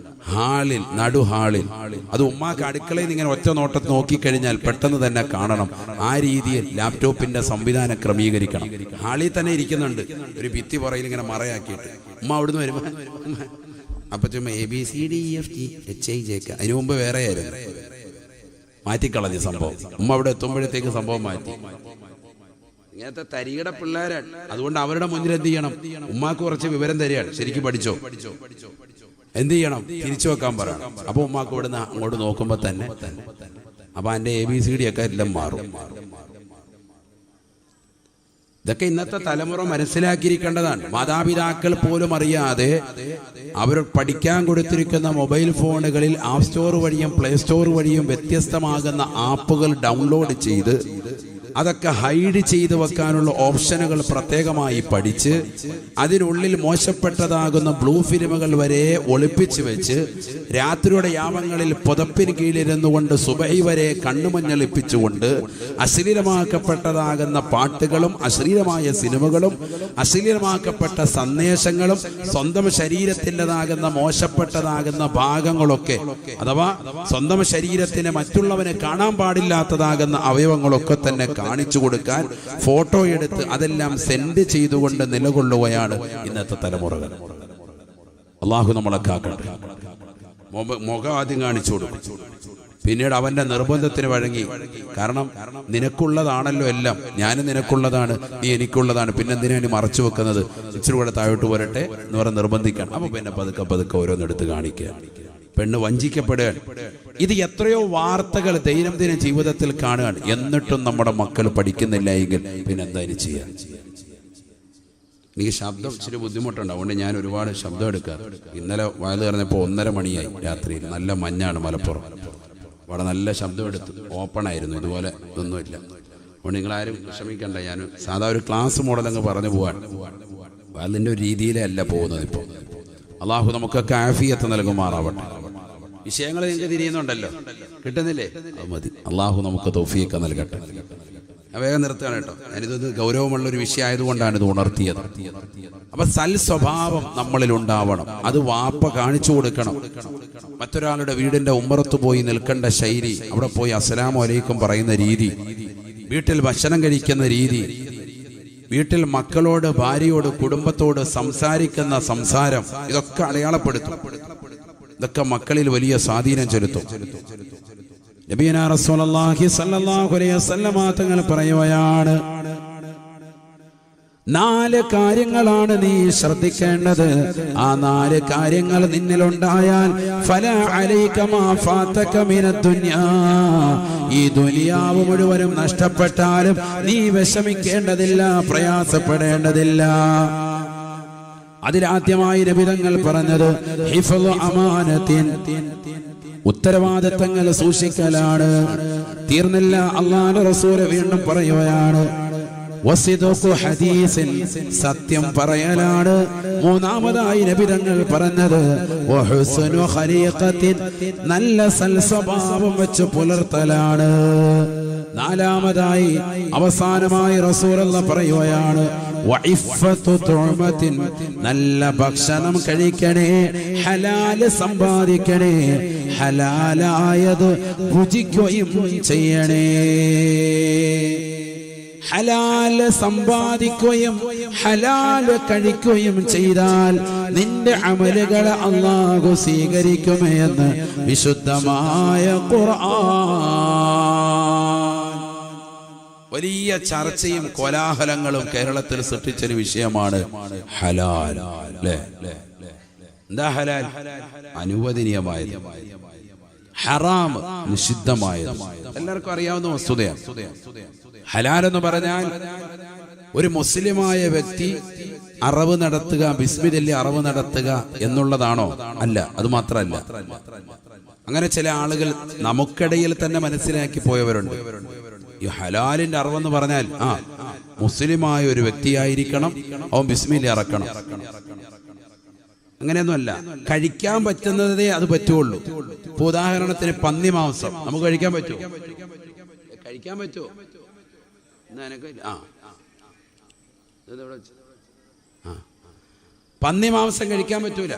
ഹാളിൽ, നടുഹാളിൽ. അത് ഉമ്മാക്ക് അടുക്കളയിൽ നിന്ന് ഇങ്ങനെ ഒറ്റ നോട്ടത്തിൽ നോക്കിക്കഴിഞ്ഞാൽ പെട്ടെന്ന് തന്നെ കാണണം. ആ രീതിയിൽ ലാപ്ടോപ്പിന്റെ സംവിധാനം ക്രമീകരിക്കണം. ഹാളിൽ തന്നെ ഇരിക്കുന്നുണ്ട്, ഒരു ഭിത്തി പുറയിൽ ഇങ്ങനെ മറയാക്കിയിട്ട്. ഉമ്മ അവിടുന്ന് വരുമ്പോ അപ്പൊ ചുമ്മാ ABCDEFGHIJK. അതിനു മുമ്പ് വേറെ ആയിരുന്നു, മാറ്റിക്കളഞ്ഞ സംഭവം. ഉമ്മ അവിടെ എത്തുമ്പോഴത്തേക്ക് സംഭവം മാറ്റി. ഇങ്ങനത്തെ തരികട പിള്ളേരാണ്. അതുകൊണ്ട് അവരുടെ മുന്നിൽ എന്ത് ചെയ്യണം? ഉമ്മാക്ക് കുറച്ച് വിവരം തരികയാണ്, ശരിക്കും പഠിച്ചോ. എന്ത് ചെയ്യണം? തിരിച്ചു വെക്കാൻ പറയണം. അപ്പൊ ഉമ്മാക്ക് ഇവിടുന്ന് അങ്ങോട്ട് നോക്കുമ്പോ തന്നെ അപ്പൊ എന്റെ ABCD ഒക്കെ എല്ലാം മാറും. ഇതൊക്കെ ഇന്നത്തെ തലമുറ മനസ്സിലാക്കിയിരിക്കേണ്ടതാണ്. മാതാപിതാക്കൾ പോലും അറിയാതെ അവർ പഠിക്കാൻ കൊടുത്തിരിക്കുന്ന മൊബൈൽ ഫോണുകളിൽ ആപ്പ് സ്റ്റോർ വഴിയും പ്ലേ സ്റ്റോർ വഴിയും വ്യത്യസ്തമാകുന്ന ആപ്പുകൾ ഡൗൺലോഡ് ചെയ്ത് അതൊക്കെ ഹൈഡ് ചെയ്ത് വെക്കാനുള്ള ഓപ്ഷനുകൾ പ്രത്യേകമായി പഠിച്ച് അതിനുള്ളിൽ മോശപ്പെട്ടതാകുന്ന ബ്ലൂ ഫിലിമുകൾ വരെ ഒളിപ്പിച്ച് വെച്ച് രാത്രിയുടെ യാമങ്ങളിൽ പുതപ്പിന് കീഴിലിരുന്നുകൊണ്ട് സുബഹി വരെ കണ്ണുമഞ്ഞളിപ്പിച്ചുകൊണ്ട് അശ്ലീലമാക്കപ്പെട്ടതാകുന്ന പാട്ടുകളും അശ്ലീലമായ സിനിമകളും അശ്ലീലമാക്കപ്പെട്ട സന്ദേശങ്ങളും സ്വന്തം ശരീരത്തിൻ്റെതാകുന്ന മോശപ്പെട്ടതാകുന്ന ഭാഗങ്ങളൊക്കെ അഥവാ സ്വന്തം ശരീരത്തിന് മറ്റുള്ളവന് കാണാൻ പാടില്ലാത്തതാകുന്ന അവയവങ്ങളൊക്കെ തന്നെ കാണിച്ചു കൊടുക്കാൻ ഫോട്ടോ എടുത്ത് അതെല്ലാം സെൻഡ് ചെയ്തുകൊണ്ട് നിലകൊള്ളുകയാണ് ഇന്നത്തെ തലമുറകൾ. അള്ളാഹു നമ്മളെ കാക്കട്ടെ. മുഖം ആദ്യം കാണിച്ചു കൊടുക്കും, പിന്നീട് അവന്റെ നിർബന്ധത്തിന് വഴങ്ങി. കാരണം നിനക്കുള്ളതാണല്ലോ എല്ലാം, ഞാനും നിനക്കുള്ളതാണ്, നീ എനിക്കുള്ളതാണ്, പിന്നെ എന്തിനാണ് മറച്ചു വെക്കുന്നത്, ഇച്ചിരി കൂടെ താഴോട്ട് പോരട്ടെ എന്ന് പറഞ്ഞ് നിർബന്ധിക്കണം. അപ്പൊ പിന്നെ പതുക്കെ പതുക്കെ ഓരോന്നെടുത്ത് കാണിക്കുക. പെണ്ണ് വഞ്ചിക്കപ്പെടുകയാണ്. ഇത് എത്രയോ വാർത്തകൾ ദൈനംദിന ജീവിതത്തിൽ കാണുകയാണ്. എന്നിട്ടും നമ്മുടെ മക്കൾ പഠിക്കുന്നില്ല എങ്കിൽ പിന്നെ എന്താ ഇനി ചെയ്യാൻ? എനിക്ക് ശബ്ദം ഇച്ചിരി ബുദ്ധിമുട്ടുണ്ട്, അതുകൊണ്ട് ഞാൻ ഒരുപാട് ശബ്ദം എടുക്കാറ്. ഇന്നലെ വയല് പറഞ്ഞപ്പോൾ 1:30 മണിയായി രാത്രിയിൽ. നല്ല മഞ്ഞാണ് മലപ്പുറം, അവിടെ നല്ല ശബ്ദം എടുത്തു. ഓപ്പൺ ആയിരുന്നു, ഇതുപോലെ ഇതൊന്നുമില്ല. അതുകൊണ്ട് നിങ്ങളാരും വിഷമിക്കണ്ട. ഞാൻ സാധാ ഒരു ക്ലാസ് മോഡലങ്ങ് പറഞ്ഞു പോവാൻ. അതിൻ്റെ ഒരു രീതിയിലേ അല്ല പോകുന്നത് ഇപ്പോൾ. അള്ളാഹു നമുക്കൊക്കെ ആഫിയത്ത് നൽകുമാറാവട്ടെ. വിഷയങ്ങൾ നിങ്ങൾക്ക് തിരിയുന്നുണ്ടല്ലോ, കിട്ടുന്നില്ലേ? അത് മതി. അള്ളാഹു നമുക്ക് തൗഫീഖ് നൽകട്ടെ. വേഗം നിർത്തുകയാണ് കേട്ടോ. ഞാനിത് ഗൗരവമുള്ളൊരു വിഷയമായതുകൊണ്ടാണ് ഇത് ഉണർത്തിയത്. അപ്പൊ സൽ സ്വഭാവം നമ്മളിൽ ഉണ്ടാവണം. അത് വാപ്പ കാണിച്ചു കൊടുക്കണം. മറ്റൊരാളുടെ വീടിന്റെ ഉമ്മറത്ത് പോയി നിൽക്കേണ്ട ശൈലി, അവിടെ പോയി അസ്സലാമു അലൈക്കും പറയുന്ന രീതി, വീട്ടിൽ ഭക്ഷണം കഴിക്കുന്ന രീതി, വീട്ടിൽ മക്കളോട് ഭാര്യയോട് കുടുംബത്തോട് സംസാരിക്കുന്ന സംസാരം, ഇതൊക്കെ അടയാളപ്പെടുത്തും. ഇതൊക്കെ മക്കളിൽ വലിയ സ്വാധീനം ചെലുത്തും. നബിയനാ റസൂലുള്ളാഹി സ്വല്ലല്ലാഹു അലൈഹി വസല്ലമ തങ്ങൾ പറയുകയാണ്, 4 കാര്യങ്ങളാണ് നീ ശ്രദ്ധിക്കേണ്ടത്. ആ 4 കാര്യങ്ങൾ നിന്നിലുണ്ടായാൽ ഫലാ അലൈക മാ ഫാതക മിനദ് ദുനിയാ, ഈ ദുനിയാവ് മുഴുവനും നഷ്ടപ്പെട്ടാലും നീ വിഷമിക്കേണ്ടതില്ല, പ്രയാസപ്പെടേണ്ടതില്ല. അതിലാദ്യമായി നബി തങ്ങൾ പറഞ്ഞത് ഹിഫ്ളു അമാനത്തിൻ, ഉത്തരവാദിത്തങ്ങൾ സൂക്ഷിക്കലാണ്. തീർന്നില്ല, അല്ലാഹുവിന്റെ റസൂൽ വീണ്ടും പറയുകയാണ് വസിദഖു ഹദീസിൻ, സത്യം പറയലാണ്. മൂന്നാമതായി നബി തങ്ങൾ പറഞ്ഞത് വഹുസ്നു ഖലീഖത്തിൻ, നല്ല സൽസ്വഭാവം വെച്ച് പുലർത്തലാണ്. നാലാമതായി അവസാനമായി റസൂലുള്ളാഹി പറയുകയാണ് വഇഫ്ഫത്തു തുഅമത്തിൻ, നല്ല ഭക്ഷണം കഴിക്കണേ, ഹലാൽ സമ്പാദിക്കണേ, ഹലാലായത് ഭുജിക്കുകയും ചെയ്യണേ. ഹലാല് സമ്പാദിക്കുകയും ഹലാല് കഴിക്കുകയും ചെയ്താൽ നിന്റെ അമലുകളെ അല്ലാഹു സ്വീകരിക്കുമെന്ന് വിശുദ്ധമായ ഖുർആൻ. വലിയ ചർച്ചയും കോലാഹലങ്ങളും കേരളത്തിൽ സൃഷ്ടിച്ചൊരു വിഷയമാണ് ഹലാൽ. എന്താ ഹലാൽ? അനുവദനീയമായത്. ഹറാം നിഷിദ്ധമായത്. എല്ലാവർക്കും അറിയാവുന്ന വസ്തുതയാണ്. ഹലാൽ എന്ന് പറഞ്ഞാൽ ഒരു മുസ്ലിമായ വ്യക്തി അറവ് നടത്തുക, ബിസ്മി ചൊല്ലി അറവ് നടത്തുക എന്നുള്ളതാണോ? അല്ല, അത് മാത്രമല്ല. അങ്ങനെ ചില ആളുകൾ നമുക്കിടയിൽ തന്നെ മനസ്സിലാക്കി പോയവരുണ്ട്. ഈ ഹലാലിന്റെ അറിവെന്ന് പറഞ്ഞാൽ മുസ്ലിമായ ഒരു വ്യക്തിയായിരിക്കണം, അവൻ ബിസ്മിൽ ഇറക്കണം. അങ്ങനെയൊന്നുമല്ല. കഴിക്കാൻ പറ്റുന്നതേ അത് പറ്റുള്ളൂ. ഇപ്പൊ ഉദാഹരണത്തിന് പന്നി മാംസം നമുക്ക് കഴിക്കാൻ പറ്റുമോ? കഴിക്കാൻ പറ്റുമോ? പന്നി മാംസം കഴിക്കാൻ പറ്റൂല.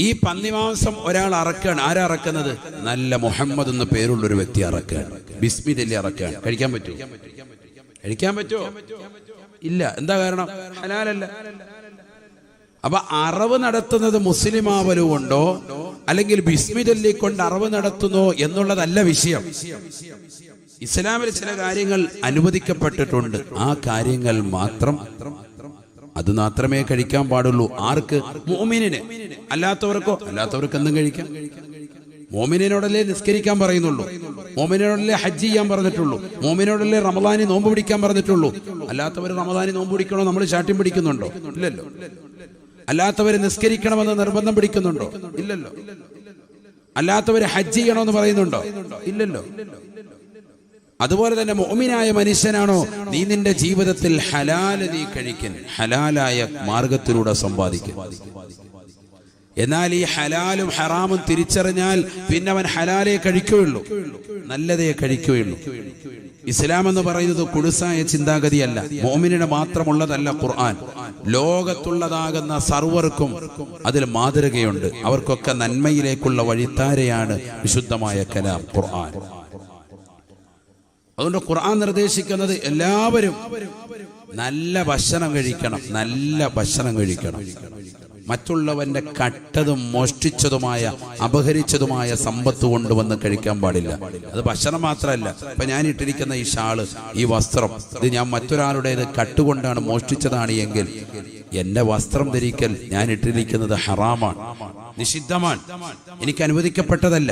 ഈ പന്നി മാംസം ഒരാൾ അറക്കാണ്. ആരാ അറക്കുന്നത്? നല്ല മുഹമ്മദ് എന്ന പേരുള്ളൊരു വ്യക്തി അറക്കാണ്, ബിസ്മി ചൊല്ലി അറക്കാണ്. കഴിക്കാൻ പറ്റുമോ? കഴിക്കാൻ പറ്റുമോ? ഇല്ല. എന്താ കാരണം? ഹലാലല്ല. അപ്പൊ അറവ് നടത്തുന്നത് മുസ്ലിം ആവലുകൊണ്ടോ അല്ലെങ്കിൽ ബിസ്മി ചൊല്ലിക്കൊണ്ട് അറവ് നടത്തുന്നോ എന്നുള്ളതല്ല വിഷയം. ഇസ്ലാമിൽ ചില കാര്യങ്ങൾ അനുവദിക്കപ്പെട്ടിട്ടുണ്ട്. ആ കാര്യങ്ങൾ മാത്രം, അത് മാത്രമേ കഴിക്കാൻ പാടുള്ളൂ. ആർക്ക്? മുഅ്മിനിന്. അല്ലാത്തവർക്കോ? അല്ലാത്തവർക്ക് എന്തും കഴിക്കാം. മോമിനോടല്ലേ നിസ്കരിക്കാൻ പറയുന്നുള്ളൂ, മോമിനോടല്ലേ ഹജ്ജ് ചെയ്യാൻ പറഞ്ഞിട്ടുള്ളൂ, മോമിനോടല്ലേ റമദാനി നോമ്പ് പിടിക്കാൻ പറഞ്ഞിട്ടുള്ളൂ. അല്ലാത്തവർ റമദാനി നോമ്പ് പിടിക്കണോ നമ്മൾ ശാഠ്യം പിടിക്കുന്നുണ്ടോ? ഇല്ലല്ലോ. അല്ലാത്തവർ നിസ്കരിക്കണമെന്ന് നിർബന്ധം പിടിക്കുന്നുണ്ടോ? ഇല്ലല്ലോ. അല്ലാത്തവർ ഹജ്ജ് ചെയ്യണമെന്ന് പറയുന്നുണ്ടോ? ഇല്ലല്ലോ. അതുപോലെ തന്നെ മുഅ്മിനായ മനുഷ്യനാണോ നീ നിന്റെ ജീവിതത്തിൽ ഹലാല് നീ കഴിക്കൻ, ഹലാലായ മാർഗത്തിലൂടെ സമ്പാദിക്കും. എന്നാൽ ഈ ഹലാലും ഹറാമും തിരിച്ചറിഞ്ഞാൽ പിന്നെ അവൻ ഹലാലേ കഴിക്കുകയുള്ളൂ, നല്ലതേ കഴിക്കുകയുള്ളൂ. ഇസ്ലാം എന്ന് പറയുന്നത് കുടുസായ ചിന്താഗതിയല്ല, മുഅ്മിനിന് മാത്രമുള്ളതല്ല ഖുർആൻ. ലോകത്തുള്ളതാകുന്ന സർവർക്കും അതിൽ മാതൃകയുണ്ട്. അവർക്കൊക്കെ നന്മയിലേക്കുള്ള വഴിത്താരയാണ് വിശുദ്ധമായ കലാം ഖുർആൻ. അതുകൊണ്ട് ഖുർആൻ നിർദ്ദേശിക്കുന്നത് എല്ലാവരും നല്ല ഭക്ഷണം കഴിക്കണം, നല്ല ഭക്ഷണം കഴിക്കണം. മറ്റുള്ളവന്റെ കട്ടതും മോഷ്ടിച്ചതുമായ അപഹരിച്ചതുമായ സമ്പത്ത് കൊണ്ടുവന്ന് കഴിക്കാൻ പാടില്ല. അത് ഭക്ഷണം മാത്രമല്ല, ഇപ്പൊ ഞാൻ ഇട്ടിരിക്കുന്ന ഈ ഷാള്, ഈ വസ്ത്രം, ഇത് ഞാൻ മറ്റൊരാളുടേത് കട്ടുകൊണ്ടാണ് മോഷ്ടിച്ചതാണ് എങ്കിൽ എന്റെ വസ്ത്രം ധരിക്കൽ ഞാൻ ഇട്ടിരിക്കുന്നത് ഹറാമാണ്, നിഷിദ്ധമാണ്, എനിക്ക് അനുവദിക്കപ്പെട്ടതല്ല.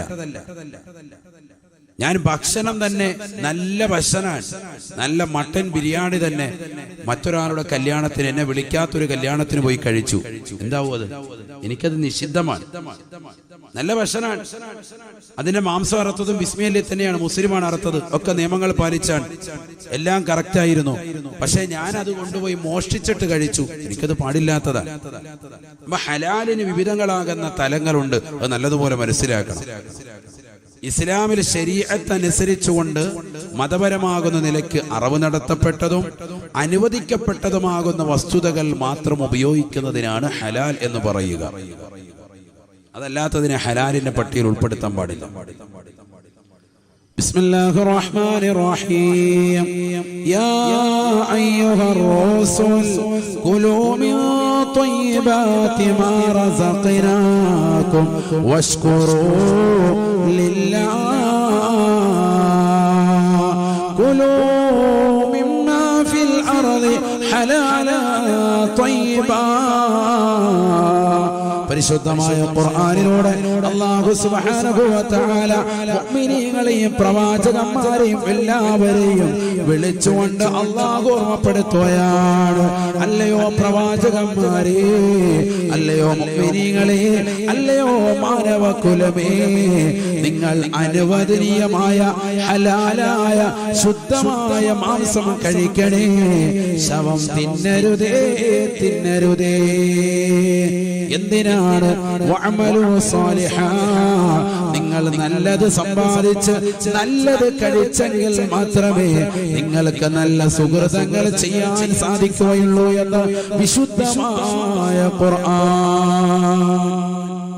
ഞാൻ ഭക്ഷണം തന്നെ നല്ല ഭക്ഷണമാണ്, നല്ല മട്ടൻ ബിരിയാണി തന്നെ മറ്റൊരാളുടെ കല്യാണത്തിന്, എന്നെ വിളിക്കാത്തൊരു കല്യാണത്തിന് പോയി കഴിച്ചു, എന്താവും അത്? എനിക്കത് നിഷിദ്ധമാണ്. നല്ല ഭക്ഷണമാണ്, അതിന്റെ മാംസം അറുത്തതും ബിസ്മില്ലി തന്നെയാണ്, മുസ്ലിമാണ് അറുത്തത്, ഒക്കെ നിയമങ്ങൾ പാലിച്ചാണ്, എല്ലാം കറക്റ്റ് ആയിരുന്നു. പക്ഷെ ഞാൻ അത് കൊണ്ടുപോയി മോഷ്ടിച്ചിട്ട് കഴിച്ചു, എനിക്കത് പാടില്ലാത്തതാണ്. അപ്പൊ ഹലാലിന് വിവിധങ്ങളാകുന്ന തലങ്ങളുണ്ട്, അത് നല്ലതുപോലെ മനസ്സിലാക്കണം. ഇസ്ലാമിൽ ശരീഅത്ത് അനുസരിച്ചുകൊണ്ട് മതപരമാകുന്ന നിലയ്ക്ക് അറിവ് നടത്തപ്പെട്ടതും അനുവദിക്കപ്പെട്ടതുമാകുന്ന വസ്തുതകൾ മാത്രം ഉപയോഗിക്കുന്നതിനാണ് ഹലാൽ എന്ന് പറയുക. അതല്ലാത്തതിനെ ഹലാലിന്റെ പട്ടികയിൽ ഉൾപ്പെടുത്താൻ പാടില്ല. ബിസ്മില്ലാഹിർ റഹ്മാനിർ റഹീം. യാ അയ്യുഹർ റസൂൽ കുലൂ മിൻ ത്വയ്യിബാതി മാ റസഖനാകും വഷ്കുറൂ ലില്ലാഹ് കുലൂ മിമ്മാ ഫിൽ അർളി ഹലാലൻ ത്വയ്യിബാ. പരിശുദ്ധമായ ഖുർആനിലൂടെ അല്ലാഹു സുബ്ഹാനഹു വ തആല മുഅ്മിനീങ്ങളെയും പ്രവാചകന്മാരെയും എല്ലാവരെയും വിളിച്ചുകൊണ്ട് അല്ലാഹു ഓർമ്മപ്പെടുത്തുകയാണ്. അല്ലയോ പ്രവാചകന്മാരെ, അല്ലയോ മുഅ്മിനീങ്ങളെ, അല്ലയോ മാനവകുലമേ, നിങ്ങൾ അനുവദനീയമായ ഹലാലായ ശുദ്ധമായ മാംസം കഴിക്കണേ, ശവം തിന്നരുതേ, തിന്നരുതേ. എന്തിനാണ്? വഅമലു സാലിഹാ, നിങ്ങൾ നല്ലത് സമ്പാദിച്ച് നല്ലത് കഴിച്ചെങ്കിൽ മാത്രമേ നിങ്ങൾക്ക് നല്ല സുഹൃതങ്ങൾ ചെയ്യാൻ സാധിക്കുകയുള്ളൂ എന്ന് വിശുദ്ധമായ ഖുർആൻ.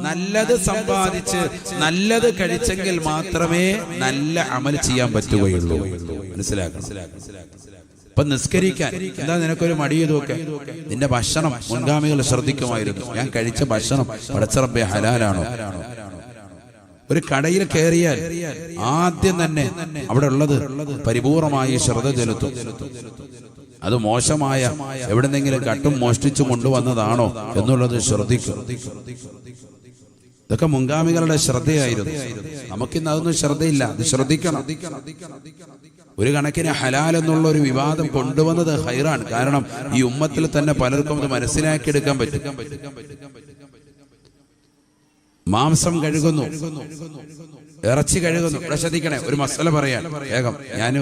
നല്ലത് സമ്പാദിച്ച് നല്ലത് കഴിച്ചെങ്കിൽ മാത്രമേ നല്ല അമൽ ചെയ്യാൻ പറ്റുകയുള്ളൂ. മനസ്സിലാക്കണം. ഇപ്പൊ നിസ്കരിക്കാൻ എന്താ നിനക്കൊരു മടി? ഇതൊക്കെ നിന്റെ ഭക്ഷണം മുൻഗാമികൾ ശ്രദ്ധിക്കുമായിരുന്നു. ഞാൻ കഴിച്ച ഭക്ഷണം പടച്ച റബ്ബേ ഹലാലാണോ? ഒരു കടയിൽ കയറിയാൽ ആദ്യം തന്നെ അവിടെ ഉള്ളത് പരിപൂർണമായി ശ്രദ്ധ ചെലുത്തും. അത് മോശമായ എവിടെന്നെങ്കിലും കട്ടും മോഷ്ടിച്ചു കൊണ്ടുവന്നതാണോ എന്നുള്ളത് ശ്രദ്ധിക്കും. ഇതൊക്കെ മുൻഗാമികളുടെ ശ്രദ്ധയായിരുന്നു. നമുക്കിന്ന് അതൊന്നും ശ്രദ്ധയില്ല, അത് ശ്രദ്ധിക്കണം. ഒരു കണക്കിന് ഹലാൽ എന്നുള്ള ഒരു വിവാദം കൊണ്ടുവന്നത് ഹൈറാണ്. കാരണം ഈ ഉമ്മത്തിൽ തന്നെ പലർക്കും അത് മനസ്സിലാക്കിയെടുക്കാൻ പറ്റും. മാംസം കഴുകുന്നു, ഇറച്ചി കഴുകുന്നു. ഇവിടെ ശ്രദ്ധിക്കണേ, ഒരു മസല പറയാൻ വേഗം. ഞാൻ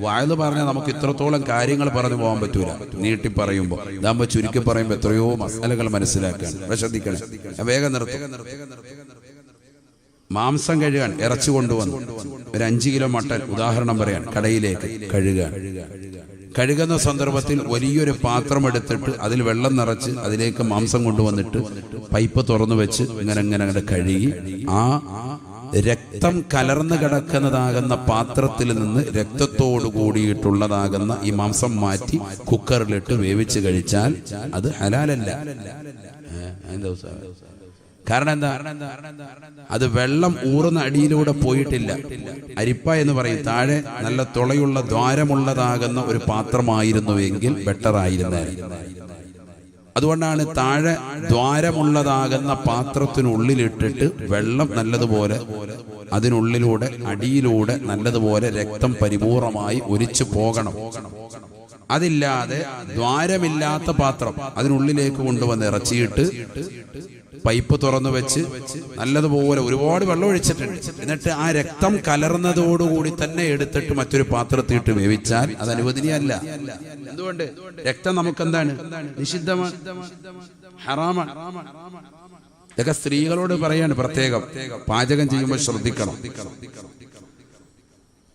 വായത് പറഞ്ഞാൽ നമുക്ക് ഇത്രത്തോളം കാര്യങ്ങൾ പറഞ്ഞു പോകാൻ പറ്റൂല, നീട്ടി പറയുമ്പോ. ഇതാകുമ്പോ ചുരുക്കി പറയുമ്പോ എത്രയോ മസലകൾ മനസ്സിലാക്കാൻ. ഇവിടെ ശ്രദ്ധിക്കണേ, വേഗം നിർത്തും. മാംസം കഴുകാൻ ഇറച്ചി കൊണ്ടുവന്നു, ഒരു 5 കിലോ മട്ടൻ ഉദാഹരണം പറയാൻ കടയിലേക്ക് കഴുകുന്ന സന്ദർഭത്തിൽ വലിയൊരു പാത്രം എടുത്തിട്ട് അതിൽ വെള്ളം നിറച്ച് അതിലേക്ക് മാംസം കൊണ്ടുവന്നിട്ട് പൈപ്പ് തുറന്നു വെച്ച് ഇങ്ങനെ കഴുകി ആ രക്തം കലർന്നു കിടക്കുന്നതാകുന്ന പാത്രത്തിൽ നിന്ന് രക്തത്തോടു കൂടിയിട്ടുള്ളതാകുന്ന ഈ മാംസം മാറ്റി കുക്കറിലിട്ട് വേവിച്ച് കഴിച്ചാൽ അത് ഹലാലല്ല. കാരണം എന്താ? അത് വെള്ളം ഊർന്ന അടിയിലൂടെ പോയിട്ടില്ല. അരിപ്പ എന്ന് പറയും, താഴെ നല്ല തുളയുള്ള ദ്വാരമുള്ളതാകുന്ന ഒരു പാത്രമായിരുന്നുവെങ്കിൽ ബെറ്റർ ആയിരുന്നേ. അതുകൊണ്ടാണ് താഴെ ദ്വാരമുള്ളതാകുന്ന പാത്രത്തിനുള്ളിലിട്ടിട്ട് വെള്ളം നല്ലതുപോലെ അതിനുള്ളിലൂടെ അടിയിലൂടെ നല്ലതുപോലെ രക്തം പരിപൂർണമായി ഒലിച്ചു പോകണം. അതില്ലാതെ ദ്വാരമില്ലാത്ത പാത്രം അതിനുള്ളിലേക്ക് കൊണ്ടുവന്ന് ഇറച്ചിയിട്ട് പൈപ്പ് തുറന്നു വെച്ച് നല്ലതുപോലെ ഒരുപാട് വെള്ളം ഒഴിച്ചിട്ടുണ്ട്. എന്നിട്ട് ആ രക്തം കലർന്നതോടുകൂടി തന്നെ എടുത്തിട്ട് മറ്റൊരു പാത്രത്തിട്ട് വേവിച്ചാൽ അത് അനുവദനീയമല്ല. എന്തുകൊണ്ട്? രക്തം നമുക്കെന്താണ്? നിഷിദ്ധമാണ്, ഹറാമാണ്. ഇതൊക്കെ സ്ത്രീകളോട് പറയാണ് പ്രത്യേകം, പാചകം ചെയ്യുമ്പോൾ ശ്രദ്ധിക്കണം.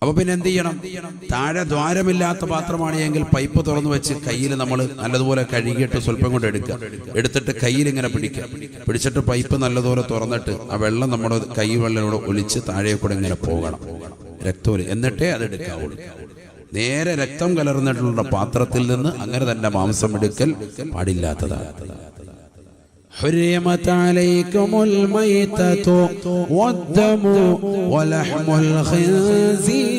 അപ്പൊ പിന്നെ എന്ത് ചെയ്യണം? താഴെ ദ്വാരമില്ലാത്ത പാത്രമാണ് എങ്കിൽ പൈപ്പ് തുറന്നു വെച്ച് കയ്യിൽ നമ്മൾ നല്ലതുപോലെ കഴുകിയിട്ട് സ്വല്പം കൊണ്ട് എടുത്തിട്ട് കയ്യിൽ ഇങ്ങനെ പിടിച്ചിട്ട് പൈപ്പ് നല്ലതുപോലെ തുറന്നിട്ട് ആ വെള്ളം നമ്മുടെ കൈ വെള്ളത്തിലൂടെ ഒലിച്ച് താഴെ കൂടെ ഇങ്ങനെ പോകണം, രക്തം. എന്നിട്ടേ അത് എടുക്കാവുള്ളൂ. നേരെ രക്തം കലർന്നിട്ടുള്ള പാത്രത്തിൽ നിന്ന് അങ്ങനെ തന്നെ മാംസം എടുക്കൽ പാടില്ലാത്തതാണ്. حرمت عليكم الميتة والدم ولحم الخنزير.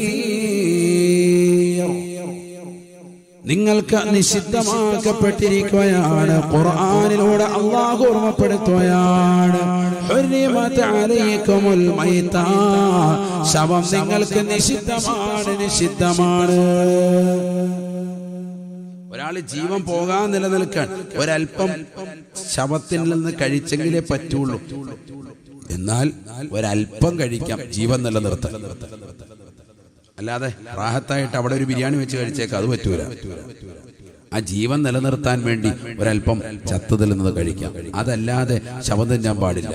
നിങ്ങൾക്ക് നിഷിദ്ധമാക്കപ്പെട്ടിരിക്കുകയാണ്. ഖുർആനിലൂടെ അല്ലാഹു ഓർമ്മപ്പെടുത്തുകയാണ്. ഹുരിമത് അലൈക്കുമുൽ മൈത, ശവം നിങ്ങൾക്ക് നിഷിദ്ധമാണ്, നിഷിദ്ധമാണ്. ഒരാൾ ജീവൻ പോകാൻ നിലനിൽക്കാൻ ഒരല്പം ശവത്തിൽ നിന്ന് കഴിച്ചെങ്കിലേ പറ്റുള്ളൂ. എന്നാൽ ഒരല്പം കഴിക്കാം ജീവൻ നിലനിർത്താൻ. അല്ലാതെ റാഹത്തായിട്ട് അവിടെ ഒരു ബിരിയാണി വെച്ച് കഴിച്ചേക്കാം, അത് പറ്റൂല. ആ ജീവൻ നിലനിർത്താൻ വേണ്ടി ഒരല്പം ചത്തതിൽ നിന്ന് കഴിക്കാം, അതല്ലാതെ ശവം തിന്നാൻ പാടില്ല.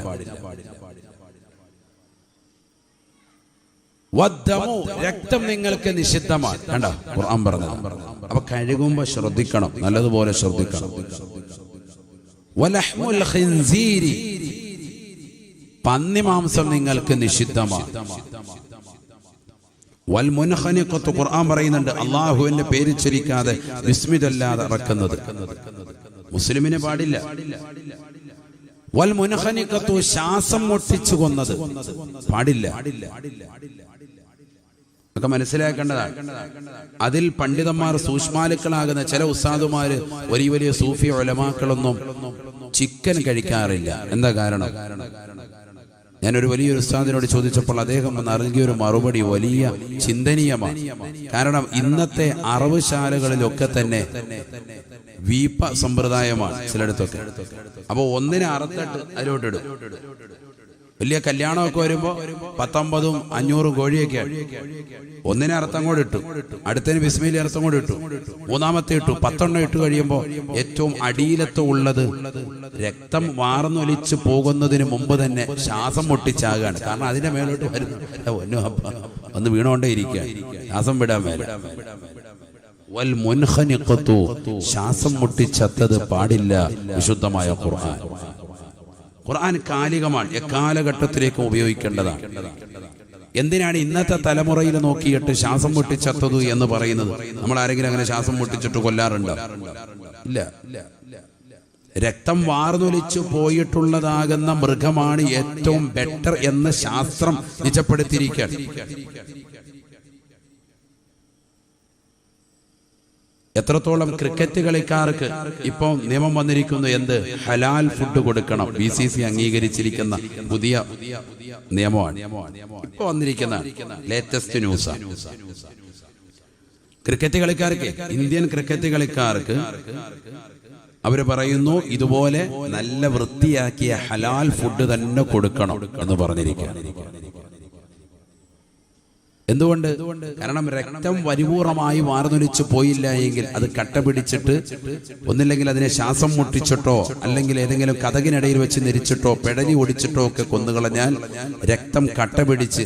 രക്തം നിങ്ങൾക്ക് നിഷിദ്ധമാണ്. കണ്ടോ ഖുർആൻ പറഞ്ഞത്. അപ്പൊ കഴുകുമ്പോ ശ്രദ്ധിക്കണം, നല്ലതുപോലെ ശ്രദ്ധിക്കണം. വലഹ്മുൽ ഖിൻസീരി, പന്നി മാംസം നിങ്ങൾക്ക് നിഷിദ്ധമാണ്. വൽ മുൻഖനിഖത്തു, ഖുർആൻ പറയുന്നുണ്ട് അല്ലാഹുവിന്റെ പേര് ചൊല്ലിക്കാതെ ബിസ്മില്ലാതെ ഇറക്കുന്നത് മുസ്ലിമിന് പാടില്ല. വൽ മുൻഖനിഖത്തു, ശ്വാസം മുട്ടിച്ചു കൊന്നത് പാടില്ല. ഒക്കെ മനസ്സിലാക്കേണ്ടതാണ്. അതിൽ പണ്ഡിതന്മാർ സൂക്ഷ്മാലുക്കളാകുന്ന ചില ഉസ്താദുമാര് വലിയ വലിയ സൂഫി ഉലമാക്കളൊന്നും ചിക്കൻ കഴിക്കാറില്ല. എന്താ കാരണം? ഞാനൊരു വലിയൊരു ഉസ്താദിനോട് ചോദിച്ചപ്പോൾ അദ്ദേഹം നൽകിയൊരു മറുപടി വലിയ ചിന്തനീയമാണ്. കാരണം ഇന്നത്തെ അറവുശാലകളിലൊക്കെ തന്നെ വീപ്പ സമ്പ്രദായമാണ് ചിലയിടത്തൊക്കെ. അപ്പൊ ഒന്നിനെ അറുത്തിട്ട് അതിലോട്ടിടും. വലിയ കല്യാണമൊക്കെ വരുമ്പോ 150ഉം 500 കോഴിയൊക്കെ ഒന്നിനെ അർത്ഥങ്ങോട്ട് ഇട്ടു, അടുത്തതിന് ബിസ്മില്ലി അർത്ഥങ്ങോട്ട് ഇട്ടു, മൂന്നാമത്തെ ഇട്ടു, 10 ഇട്ട് കഴിയുമ്പോൾ ഏറ്റവും അടിയിലത്ത് ഉള്ളത് രക്തം വാർന്നൊലിച്ച് പോകുന്നതിന് മുമ്പ് തന്നെ ശ്വാസം മുട്ടിച്ചാകാണ്. കാരണം അതിന്റെ മേലോട്ട് വരുന്നു, ഒന്ന് വീണോണ്ടേ ഇരിക്കുക, ശ്വാസം വിടാൻ മേലെ. വൽ മുൻഖനിഖത്തു, ശ്വാസം മുട്ടിച്ചത്തത് പാടില്ല. വിശുദ്ധമായ ഖുർആൻ. ഖുർആൻ കാലികമാണ്, എക്കാലഘട്ടത്തിലേക്കും ഉപയോഗിക്കേണ്ടതാണ്. എന്തിനാണ് ഇന്നത്തെ തലമുറയിൽ നോക്കിയിട്ട് ശ്വാസം മുട്ടിച്ചത്തതു എന്ന് പറയുന്നത്? നമ്മൾ ആരെങ്കിലും അങ്ങനെ ശ്വാസം മുട്ടിച്ചിട്ട് കൊല്ലാറുണ്ടോ? ഇല്ല. രക്തം വാർന്നൊലിച്ചു പോയിട്ടുള്ളതാകുന്ന മൃഗമാണ് ഏറ്റവും ബെറ്റർ എന്ന് ശാസ്ത്രം നിജപ്പെടുത്തിയിരിക്കുകയാണ്. എത്രത്തോളം ക്രിക്കറ്റ് കളിക്കാർക്ക് ഇപ്പോൾ നിയമം വന്നിരിക്കുന്നു, എന്ത് ഹലാൽ ഫുഡ് കൊടുക്കണം. BCCI അംഗീകരിച്ചിരിക്കുന്ന പുതിയ നിയമമാണ് ഇപ്പൊ വന്നിരിക്കുന്ന ലേറ്റസ്റ്റ് ന്യൂസ്. ക്രിക്കറ്റ് കളിക്കാർക്ക്, ഇന്ത്യൻ ക്രിക്കറ്റ് കളിക്കാർക്ക് അവര് പറയുന്നു ഇതുപോലെ നല്ല വൃത്തിയാക്കിയ ഹലാൽ ഫുഡ് തന്നെ കൊടുക്കണം എന്ന് പറഞ്ഞിരിക്കുകയാണ്. എന്തുകൊണ്ട്? കാരണം രക്തം പരിപൂർണമായി വാർന്നൊലിച്ചു പോയില്ല എങ്കിൽ അത് കട്ട പിടിച്ചിട്ട് ഒന്നില്ലെങ്കിൽ അതിനെ ശ്വാസം മുട്ടിച്ചിട്ടോ അല്ലെങ്കിൽ ഏതെങ്കിലും കതകിനിടയിൽ വെച്ച് നെരിച്ചിട്ടോ പെടലി ഒടിച്ചിട്ടോ ഒക്കെ കൊന്നുകളഞ്ഞാൽ രക്തം കട്ട പിടിച്ച്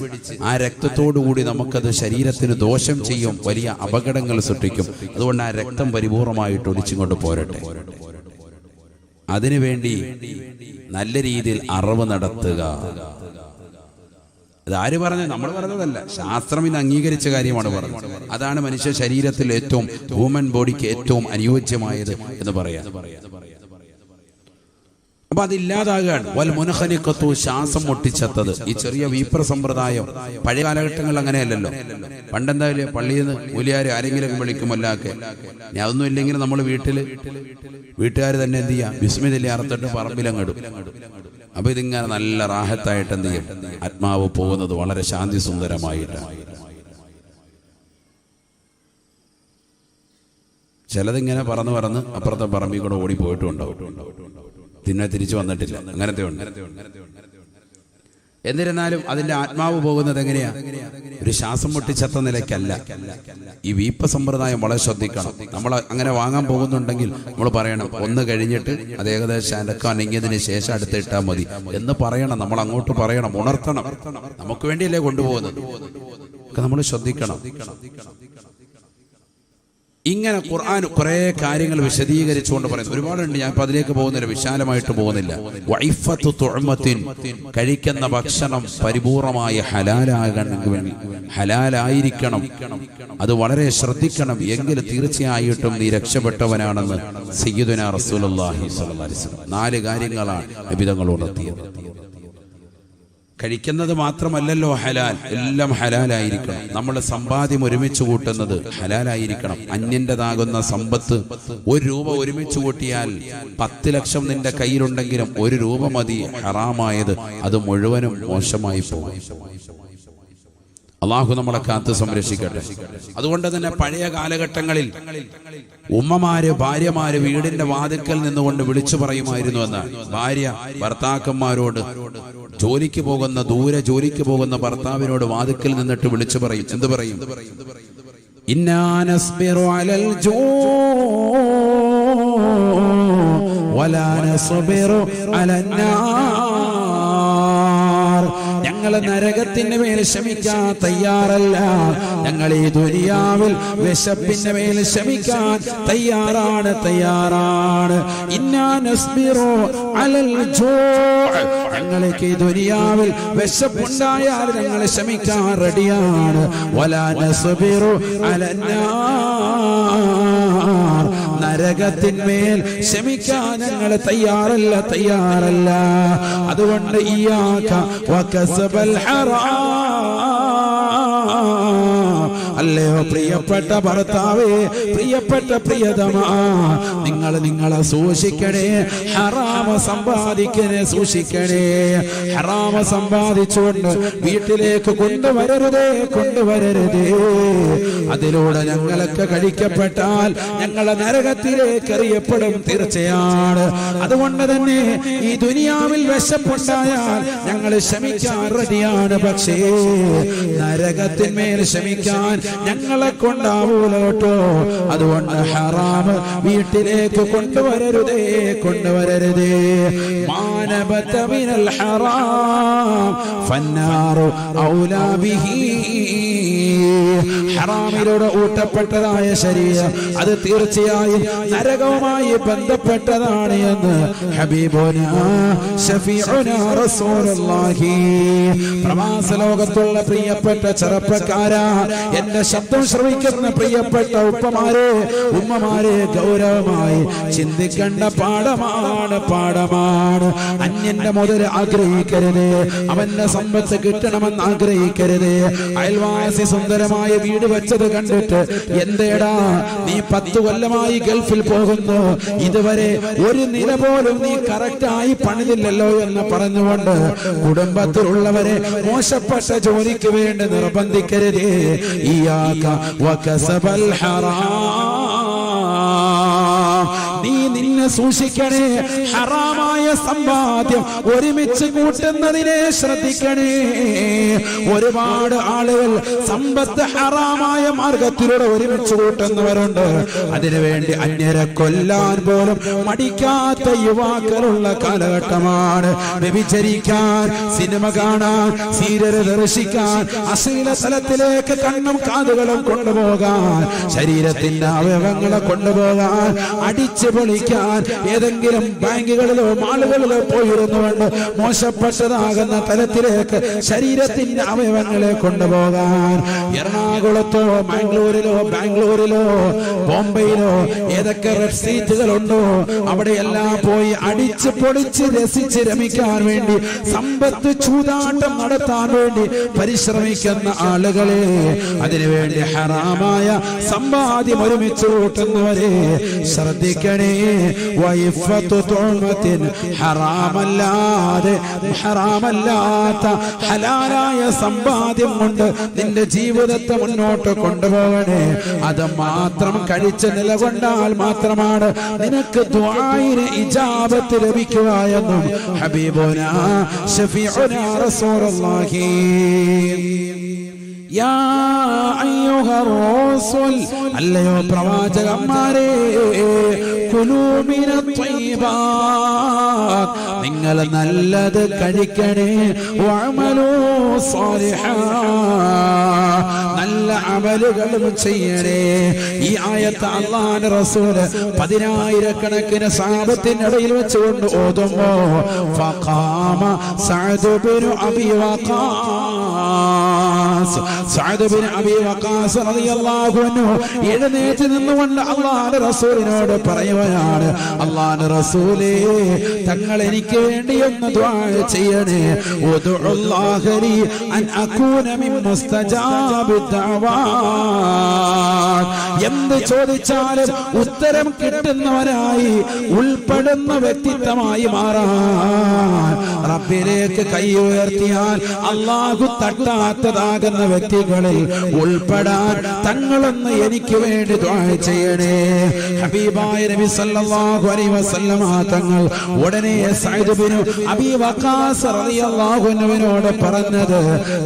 ആ രക്തത്തോടുകൂടി നമുക്കത് ശരീരത്തിന് ദോഷം ചെയ്യും, വലിയ അപകടങ്ങൾ സൃഷ്ടിക്കും. അതുകൊണ്ട് ആ രക്തം പരിപൂർണമായിട്ട് ഒടിച്ചുകൊണ്ട് പോരട്ടെ. അതിനുവേണ്ടി നല്ല രീതിയിൽ അറവ് നടത്തുക. അതാര് പറഞ്ഞു? നമ്മൾ പറഞ്ഞതല്ല, ശാസ്ത്രം ഇന്ന് അംഗീകരിച്ച കാര്യമാണ് പറഞ്ഞത്. അതാണ് മനുഷ്യ ശരീരത്തിൽ ഏറ്റവും, ഹ്യൂമൻ ബോഡിക്ക് ഏറ്റവും അനുയോജ്യമായത് എന്ന് പറയാം. അപ്പൊ അതില്ലാതാകാണ്. വൽ മുനഖനിഖത്തു, ശ്വാസം മുട്ടിച്ചെത്തത്. ഈ ചെറിയ വീപ്ര സമ്പ്രദായം പഴയ കാലഘട്ടങ്ങളിൽ അങ്ങനെയല്ലല്ലോ. പണ്ടെന്തായാലും പള്ളിയിൽ നിന്ന് മൂലിയാര് ആരെങ്കിലും വിളിക്കുമല്ലാക്കെ. ഞാൻ അതൊന്നും ഇല്ലെങ്കിൽ നമ്മൾ വീട്ടുകാർ തന്നെ എന്ത് ചെയ്യാം, ബിസ്മില്ലാഹി അറുത്തിട്ട് പറമ്പിലങ്ങിടും. അപ്പൊ ഇതിങ്ങനെ നല്ല റാഹത്തായിട്ട് എന്ത് ചെയ്യും, ആത്മാവ് പോകുന്നത് വളരെ ശാന്തി സുന്ദരമായിട്ടാണ്. ചിലതിങ്ങനെ പറന്ന് അപ്പുറത്തെ പറമ്പിൽ കൂടെ ഓടി പോയിട്ടുണ്ടാവും, പിന്നെ തിരിച്ചു വന്നിട്ടില്ല. അങ്ങനത്തെ ഉണ്ട്. എന്നിരുന്നാലും അതിന്റെ ആത്മാവ് പോകുന്നത് എങ്ങനെയാ? ഒരു ശ്വാസം മുട്ടിച്ചെത്ത നിലയ്ക്കല്ല. ഈ വീപ്പ സമ്പ്രദായം വളരെ ശ്രദ്ധിക്കണം. നമ്മൾ അങ്ങനെ വാങ്ങാൻ പോകുന്നുണ്ടെങ്കിൽ നമ്മൾ പറയണം, ഒന്ന് കഴിഞ്ഞിട്ട് അത് ഏകദേശം അനക്കാനെങ്കിയതിന് ശേഷം അടുത്തിട്ടാൽ മതി എന്ന് പറയണം. നമ്മൾ അങ്ങോട്ട് പറയണം, ഉണർത്തണം. നമുക്ക് വേണ്ടിയല്ലേ കൊണ്ടുപോകുന്നത്, നമ്മൾ ശ്രദ്ധിക്കണം. ഇങ്ങനെ ഖുർആൻ കുറെ കാര്യങ്ങൾ വിശദീകരിച്ചുകൊണ്ട് പറയുന്നു. ഒരുപാടുണ്ട്, ഞാൻ ഇപ്പൊ അതിലേക്ക് പോകുന്നില്ല, വിശാലമായിട്ട് പോകുന്നില്ല. വഇഫത്തു തുഅമത്തിൻ, കഴിക്കുന്ന ഭക്ഷണം പരിപൂർണമായ ഹലാലായിരിക്കണം. അത് വളരെ ശ്രദ്ധിക്കണം. എങ്കിൽ തീർച്ചയായിട്ടും നീ രക്ഷപ്പെട്ടവനാണെന്ന് സയ്യിദുനാ റസൂലുള്ളാഹി സ്വല്ലല്ലാഹി അലൈഹി വസല്ലം 4 കാര്യങ്ങളാണ് നബി തങ്ങൾ ഉണർത്തിയത്. കഴിക്കുന്നത് മാത്രമല്ലല്ലോ ഹലാൽ, എല്ലാം ഹലാലായിരിക്കണം. നമ്മുടെ സമ്പാദ്യം ഒരുമിച്ച് കൂട്ടുന്നത് ഹലാലായിരിക്കണം. അന്യൻ്റെതാകുന്ന സമ്പത്ത് 1 രൂപ ഒരുമിച്ച് കൂട്ടിയാൽ 10 ലക്ഷം നിന്റെ കയ്യിലുണ്ടെങ്കിലും 1 രൂപ മതി ഹറാമായത്, അത് മുഴുവനും മോശമായി പോകും. അള്ളാഹു നമ്മളെ കാത്ത് സംരക്ഷിക്കട്ടെ. അതുകൊണ്ട് തന്നെ പഴയ കാലഘട്ടങ്ങളിൽ ഉമ്മമാര് ഭാര്യമാര് വീടിന്റെ വാതിൽക്കൽ നിന്നുകൊണ്ട് വിളിച്ചു പറയുമായിരുന്നു എന്നാണ്. ഭാര്യ ഭർത്താക്കന്മാരോട്, ജോലിക്ക് പോകുന്ന ഭർത്താവിനോട് വാതിൽക്കൽ നിന്നിട്ട് വിളിച്ചു പറയും. എന്ത് പറയും? ഇന്നാ നസ്ബിറു അലൽ ജൂ വലാ നസ്ബിറു അലന്നാർ. ഞങ്ങൾ നരകത്തിന്റെ മേൽ ക്ഷമിക്കാൻ തയ്യാറല്ല, ഞങ്ങൾ ഈ ദുനിയാവിൽ വിശപ്പിന്റെ മേൽ ക്ഷമിക്കാൻ തയ്യാറാണ്. ഇന്നാ നസ്ബിറു അലൽ ജൂ, ഞങ്ങൾക്ക് ഈ ദുനിയാവിൽ വിശപ്പുണ്ടായാൽ ഞങ്ങൾ ക്ഷമിക്കാൻ റെഡിയാണ്. വലാ നസ്ബിറു അലന്നാർ, നരകത്തിന്മേൽ ക്ഷമിക്കാൻ ഞങ്ങൾ തയ്യാറല്ല. അതുകൊണ്ട് ഇയ്യാക വകസബൽ ഹറാം, അല്ലയോ പ്രിയപ്പെട്ട ഭർത്താവേ, പ്രിയപ്പെട്ട പ്രിയതമാ, നിങ്ങളെ സൂക്ഷിക്കണേ, ഹറാമ സമ്പാദിക്കണേ, സൂക്ഷിക്കണേ. ഹറാമ സമ്പാദിച്ചുകൊണ്ട് വീട്ടിലേക്ക് കൊണ്ടുവരരുതേ. അതിലൂടെ ഞങ്ങളൊക്കെ കഴിക്കപ്പെട്ടാൽ ഞങ്ങളെ നരകത്തിലേക്ക് എറിയപ്പെടും തീർച്ചയാണ്. അതുകൊണ്ട് തന്നെ ഈ ദുനിയാവിൽ വിശപ്പുണ്ടായാൽ ഞങ്ങൾ ക്ഷമിക്കാൻ റെഡിയാണ്. പക്ഷേ നരകത്തിന്മേൽ ക്ഷമിക്കാൻ ഞങ്ങളെ കൊണ്ടാവൂല കേട്ടോ. അതുകൊണ്ട് ഹറാം വീട്ടിലേക്ക് കൊണ്ടുവരരുതേ. മാനബത മിനൽ ഹറാം ഫന്നാറു ഔലാ ബിഹി. ഹറാമിലൂടെ ഊട്ടപ്പെട്ടതായ ശരീരം അത് തീർച്ചയായും നരകവുമായി ബന്ധപ്പെട്ടതാണ് എന്ന് ഹബീബുനാ ശഫീഉനാ റസൂലുള്ളാഹി. പ്രവാസ ലോകത്തുള്ള പ്രിയപ്പെട്ട ചെറുപ്പക്കാരാ, എന്റെ ശബ്ദം ശ്രവിക്കുന്ന പ്രിയപ്പെട്ട ഉമ്മമാരെ ഗൗരവമായി ചിന്തിക്കേണ്ട പാഠമാണ്. അന്യന്റെ മുതൽ ആഗ്രഹിക്കരുത്, അവന്റെ സമ്പത്ത് കിട്ടണമെന്ന് ആഗ്രഹിക്കരുത്. അയൽവാസി സുന്ദരമായ വീട് വെച്ചത് കണ്ടിട്ട് എന്തേടാ നീ 10 കൊല്ലമായി ഗൾഫിൽ പോകുന്നു, ഇതുവരെ ഒരു നില പോലും നീ കറക്റ്റായി പണിതില്ലല്ലോ എന്ന് പറഞ്ഞുകൊണ്ട് കുടുംബത്തിലുള്ളവരെ മോശപ്പെട്ട ജോലിക്ക് വേണ്ടി നിർബന്ധിക്കരുതേ. ഇയ്യാക വകസബൽ ഹറാം, നീ നിന്നെ സൂക്ഷിക്കണേ. ഹറാമായ സമ്പാദ്യം ഒരുമിച്ച് കൂട്ടുന്നതിനെ ശ്രദ്ധിക്കണേ. ഒരുപാട് ആളുകൾ സമ്പത്ത് ഹറാമായ മാർഗത്തിലൂടെ ഒരുമിച്ച് കൂട്ടുന്നവരുണ്ട്. അതിനുവേണ്ടി അന്യരെ കൊല്ലാൻ പോലും മടിക്കാത്ത യുവാക്കളുള്ള കാലഘട്ടമാണ്. വ്യഭിചരിക്കാൻ, സിനിമ കാണാൻ, സീരിയൽ ദർശിക്കാൻ, അശ്ലീല തലത്തിലേക്ക് കണ്ണും കാതുകളും കൊണ്ടുപോകാൻ, ശരീരത്തിന്റെ അവയവങ്ങളെ കൊണ്ടുപോകാൻ, അടിച്ചു പൊളിക്കാൻ ഏതെങ്കിലും ബാങ്കുകളിലോ മാളുകളിലോ പോയിരുന്നുകൊണ്ട് മോശപ്പെട്ടതാകുന്ന തലത്തിലേക്ക് ശരീരത്തിന്റെ അവയവങ്ങളെ കൊണ്ടുപോകാൻ എറണാകുളത്തോ ബാംഗ്ലൂരിലോ ബോംബെയിലോ ഏതൊക്കെ റെസീറ്റുകളുണ്ടോ അവിടെയെല്ലാം പോയി അടിച്ച് പൊളിച്ച് രസിച്ച് രമിക്കാൻ വേണ്ടി സമ്പത്ത് ചൂതാട്ടം നടത്താൻ വേണ്ടി പരിശ്രമിക്കുന്ന ആളുകളെ, അതിനുവേണ്ടി ഹറാമായ സമ്പാദ്യം ഒരുമിച്ച് കൂട്ടുന്നവരെ ശ്രദ്ധിക്കണേ. വൈഫത്തു തുഅമത്തിൻ ഹറാമല്ലാത്ത ഹലാലായ സമ്പാദ്യം കൊണ്ട് നിന്റെ ജീവിതത്തെ മുന്നോട്ട് കൊണ്ടുപോകണേ. അത് മാത്രം കഴിച്ച് നിലകൊണ്ടാൽ മാത്രമാണ് നിനക്ക് ദുആഇന് ഇജാബത്ത് ലഭിക്കുക എന്നും ഹബീബുനാ ശഫീഉനാ റസൂലുള്ളാഹി. യാ അയ്യുഹർ റസൂൽ, അല്ലയോ പ്രവാചകന്മാരെ, കുലൂ മിനത് ത്വയ്യിബാത്ത്, നിങ്ങൾ നല്ലത് കഴിക്കണേ. വഅമലൂ സാലിഹാ, നല്ല അമലുകളും ചെയ്യണേ. ഈ ആയത്ത് അല്ലാഹുവിന്റെ റസൂല് 10,000 സഹാബത്തിന്റെ ഇടയിൽ വെച്ചുകൊണ്ട് ഓതുമ്പോ ഫഖാമ സഅദ് ഇബ്നു അബീ വഖാസ്, സഅദ് ഇബ്നു അബീ വഖാസ് റളിയല്ലാഹു അൻഹു എഴുന്നേറ്റ് നിന്നുകൊണ്ട് അല്ലാഹുവിന്റെ റസൂലിനോട് പറയുകയാണ്, അല്ലാഹുവിന്റെ റസൂലേ, തങ്ങൾ എനിക്ക് വേണ്ടി ഒന്ന് ദുആ ചെയ്യണേ. ഉദ്ഉല്ലാഹ ലി അൻ അകൂന മിൻ മുസ്തജാബി ദഅവാത്, എന്ത് ചോദിച്ചാലും ഉത്തരം കിട്ടുന്നവനായി ഉൾപ്പെടുന്ന വ്യക്തിത്വമായി മാറാൻ, റബ്ബിലേക്ക് കൈ ഉയർത്തിയാൽ അല്ലാഹു തട്ടാത്തതാകുന്ന വ്യക്തികളിൽ ഉൾപ്പെടാൻ തങ്ങളൊന്ന് എനിക്ക് വേണ്ടി ദുആ ചെയ്യണേ. ഹബീബായ നബി സല്ലല്ലാഹു അലൈഹി വസല്ലമ തങ്ങൾ ഉടനെ സഅദ് ഇബ്നു അബീ വഖാസ് റളിയല്ലാഹു അൻഹുവിനോട് പറഞ്ഞത്,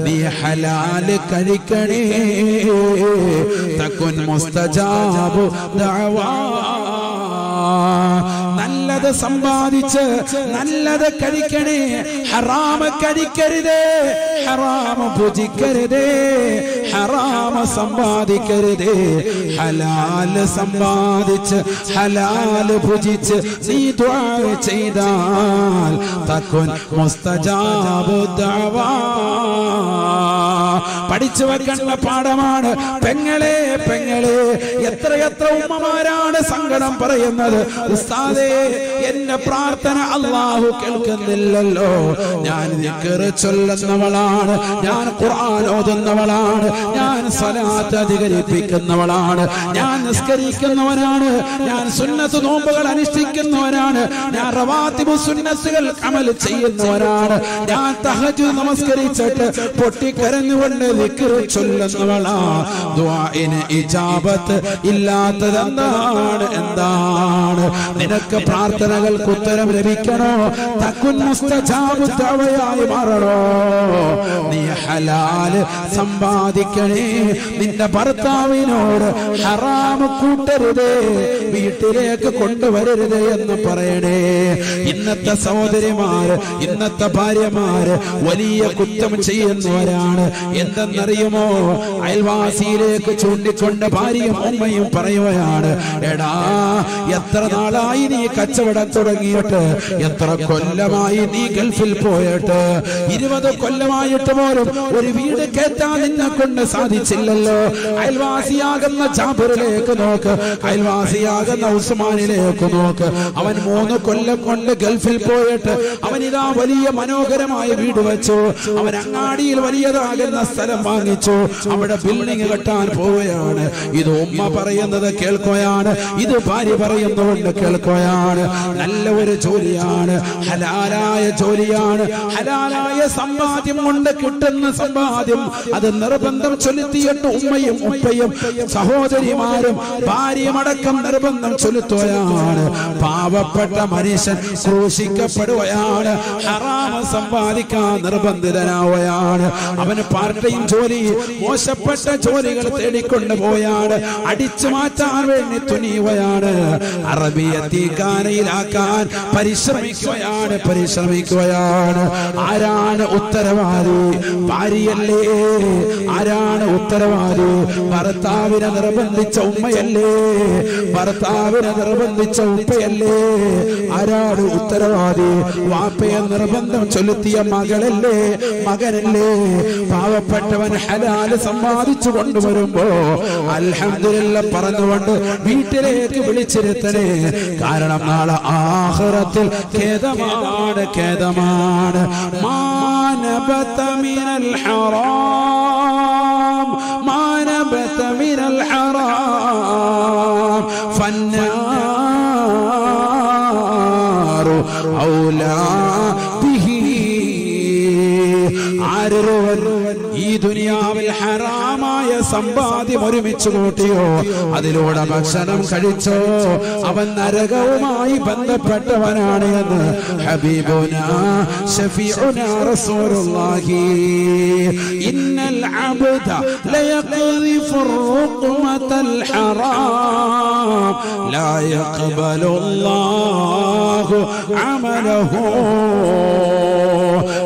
നീ ഹലാൽ കഴിക്കണേ. തകുൻ മുസ്തജാബു ദഅവാ, നല്ലത് സമ്പാദിച്ച് നല്ലത് കഴിക്കണേ. ഹറാമ് കഴിക്കരുതേ, ഹറാമ് ഭുജിക്കരുതേ, ഹറാമ് സമ്പാദിക്കരുതേ. ഹലാല് സമ്പാദിച്ച് ഹലാല് ഭുജിച്ച് നീ ദുആ ചെയ്താൽ തകുൻ മുസ്തജാബു ദഅവാ. പഠിച്ചു വെക്കേണ്ട പാഠമാണ്. പെങ്ങളെ എത്രയെത്ര ഉമ്മമാരാണ് സങ്കടം പറയുന്നത്, ഉസ്താദേ എന്റെ പ്രാർത്ഥന അല്ലാഹു കേൾക്കുന്നില്ലല്ലോ, ഞാൻ ദിക്ർ ചൊല്ലുന്നവളാണ്, ഞാൻ ഖുർആൻ ഓതുന്നവളാണ്, ഞാൻ സ്വലാത്ത് അധികരിപ്പിക്കുന്നവളാണ്, ഞാൻ നിസ്കരിക്കുന്നവനാണ്, ഞാൻ സുന്നത്ത് നോമ്പുകൾ അനുഷ്ഠിക്കുന്നവനാണ്, ഞാൻ റവാത്തിബു സുന്നത്തുകൾ അമൽ ചെയ്യുന്നവനാണ്, ഞാൻ തഹജ്ജുദ് നമസ്കരിച്ചിട്ട് പൊട്ടിക്കരഞ്ഞുകൊണ്ട് ദിക്ർ ചൊല്ലുന്നവളാ. ദുആഇന് ഇജാബത്ത് ഇല്ലാത്തത് എന്താണ്? നിനക്ക് പ്രാർത്ഥനകൾക്ക് ഉത്തരം ലഭിക്കണോ? തകുൻ മുസ്തജാബു ദഅവയായി മാറണോ? നീ ഹലാൽ സമ്പാദിക്കണേ. നിന്റെ ഭർത്താവിനോട് ഹറാം കൂട്ടരുതേ, വീട്ടിലേക്ക് കൊണ്ടുവരരുതേ എന്ന് പറയണേ. ഇന്നത്തെ സഹോദരിമാര്, ഇന്നത്തെ ഭാര്യമാര് വലിയ കുറ്റം ചെയ്യുന്നവരാണ്. എന്തെന്നറിയുമോ? അയൽവാസിയിലേക്ക് ചൂണ്ടിക്കൊണ്ട് ഭാര്യയും ഉമ്മയും പറയുകയാണ്, എടാ എത്ര നാളായി നീ കച്ചവടം തുടങ്ങിയിട്ട്, എത്ര കൊല്ലമായി നീ ഗൾഫിൽ പോയിട്ട്, 20 കൊല്ലമായിട്ട് പോലും ഒരു വീട് കേറ്റാൻ നിന്നെ കൊണ്ട് സാധിച്ചില്ലല്ലോ. അയൽവാസിയാകുന്ന ജാബിറിലേക്ക് നോക്ക്, അയൽവാസിയാകുന്ന ഉസ്മാനിലേക്ക് നോക്ക്. അവൻ 3 കൊല്ലം കൊണ്ട് ഗൾഫിൽ പോയിട്ട് അവനിതാ വലിയ മനോഹരമായ വീട് വെച്ചു, അവൻ അങ്ങാടിയിൽ വലിയതാകുന്ന സ്ഥലം വാങ്ങിച്ചു, അവിടെ ബിൽഡിംഗ് കെട്ടാൻ പോവുകയാണ്. ഇത് ഉമ്മ പറയുന്നത് കേൾക്കുകയാണ്, ഇത് ഭാര്യ പറയുന്നുകൊണ്ട് കേൾക്കുകയാണ്. നല്ല ഒരു ജോലിയാണ്, ഹലാലായ ജോലിയാണ്, ഹലാലായ സമ്പാദ്യം കൊണ്ട് കിട്ടുന്ന സമ്പാദ്യം അത് നിർബന്ധം ചൊലുത്തിയിട്ട് ഉമ്മയും ഉപ്പയും സഹോദരിമാരും ഭാര്യയുമടക്കം നിർബന്ധം ചൊലുത്തുകയാണ്. പാവപ്പെട്ട മനുഷ്യൻ ക്രൂശിക്കപ്പെടുകയാണ്, ഹറാമ സമ്പാദിക്കാൻ നിർബന്ധിതനാവുകയാണ്. അവന് പാർട്ട് ടൈം ജോലി, മോശപ്പെട്ട ജോലികൾ തേടിക്കൊണ്ട് പോയാണ്, അടിച്ചു മാറ്റാൻ വേണ്ടി തുനിയുകയാണ്, അറബിയത്തിക്കാനയിലാക്കാൻ പരിശ്രമിക്കുകയാണ്. പറയുകയാണ്, ആരാണ് ഉത്തരവാദി? ഭാര്യയല്ലേ? ആരാണ് ഉത്തരവാദി? ഭർത്താവിനെ നിർബന്ധിച്ച ഉമ്മയല്ലേ? ഭർത്താവിനെ നിർബന്ധിച്ച ഉപ്പയല്ലേ? ആരാണ് ഉത്തരവാദി? വാപ്പയെ നിർബന്ധം ചൊലുത്തിയ മകളല്ലേ, മകനല്ലേ? പാവപ്പെട്ടവൻ ഹലാല് സമ്പാദിച്ചു കൊണ്ടുവരുമ്പോ അൽഹംദുലില്ലാഹ് പറഞ്ഞുകൊണ്ട് വീട്ടിലേക്ക് വിളിച്ചിരുത്തണേ. കാരണം നാളെ ആഖിറത്തിൽ ഖേദമാണ്, ഖേദമാണ്. മാനബത മിനൽ ഹറാം, മാനബത മിനൽ ഹറാം ഫന്നാറു ഔലാ ബിഹി. ആരൊരുവൻ ഈ ദുനിയാവിൽ ഹറാമായ സമ്പാദ്യം ഒരുമിച്ച് കൂട്ടിയോ, അതിലൂടെ ഭക്ഷണം കഴിച്ചോ, അവൻ നരകവുമായി ബന്ധപ്പെട്ടവനാണ് എന്ന് ഹബീബുനാ ശഫീഉനാ റസൂലുള്ളാഹി. ഇന്നൽ അബ്ദ ലയഖ്ദിഫു റുഖ്മതൽ ഹറാം ലാ യഖ്ബലുല്ലാഹു അമലഹു.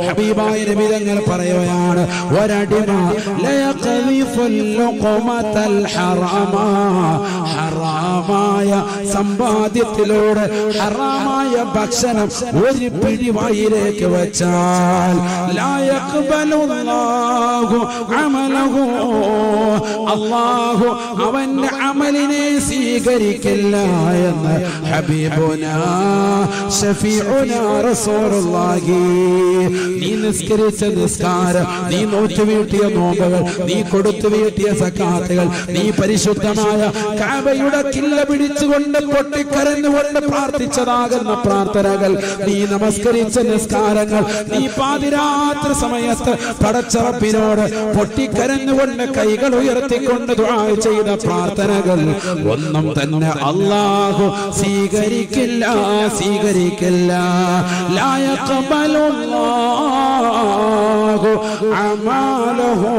ഹബീബായ നബി തങ്ങൾ പറയുകയാണ്, ഒരടിമ ലയഖ്ദിഫുൽ ലുഖ്മതൽ ഹറാമ, ഹറാമായ സമ്പാദ്യത്തിലൂടെ ഹറാമായ ഭക്ഷണം ഒരു പിടി വായിലേക്ക് വെച്ചാൽ ലാ യഖ്ബലുല്ലാഹു അമലഹു, അല്ലാഹു അവന്റെ അമലിനെ സ്വീകരിക്കില്ല എന്ന് ഹബീബുനാ ശഫീഉനാ റസൂലുള്ളാഹി. നീ നിസ്കരിച്ച നിസ്കാരം, നീ നോറ്റു വീട്ടിയ നോമ്പുകൾ, നീ കൊടുത്തു വീട്ടിയ സക്കാത്തുകൾ, നീ പരിശുദ്ധമായ കഅബയുടെ കില്ല പിടിച്ചുകൊണ്ട് പൊട്ടിക്കരഞ്ഞുകൊണ്ട് പ്രാർത്ഥിച്ചതാകുന്ന പ്രാർത്ഥനകൾ, നീ നമസ്കരിച്ച നിസ്കാരങ്ങൾ, നീ പാതിരാത്രി സമയത്ത് പടച്ചറപ്പിനോട് പൊട്ടിക്കരഞ്ഞുകൊണ്ട് കൈകൾ ഉയർത്തിക്കൊണ്ട് ദുആ ചെയ്ത പ്രാർത്ഥനകൾ ഒന്നും തന്നെ അല്ലാഹു സ്വീകരിക്കില്ല, സ്വീകരിക്കില്ല. ലാ യഖ്ബലുല്ലാഹു അമലഹു,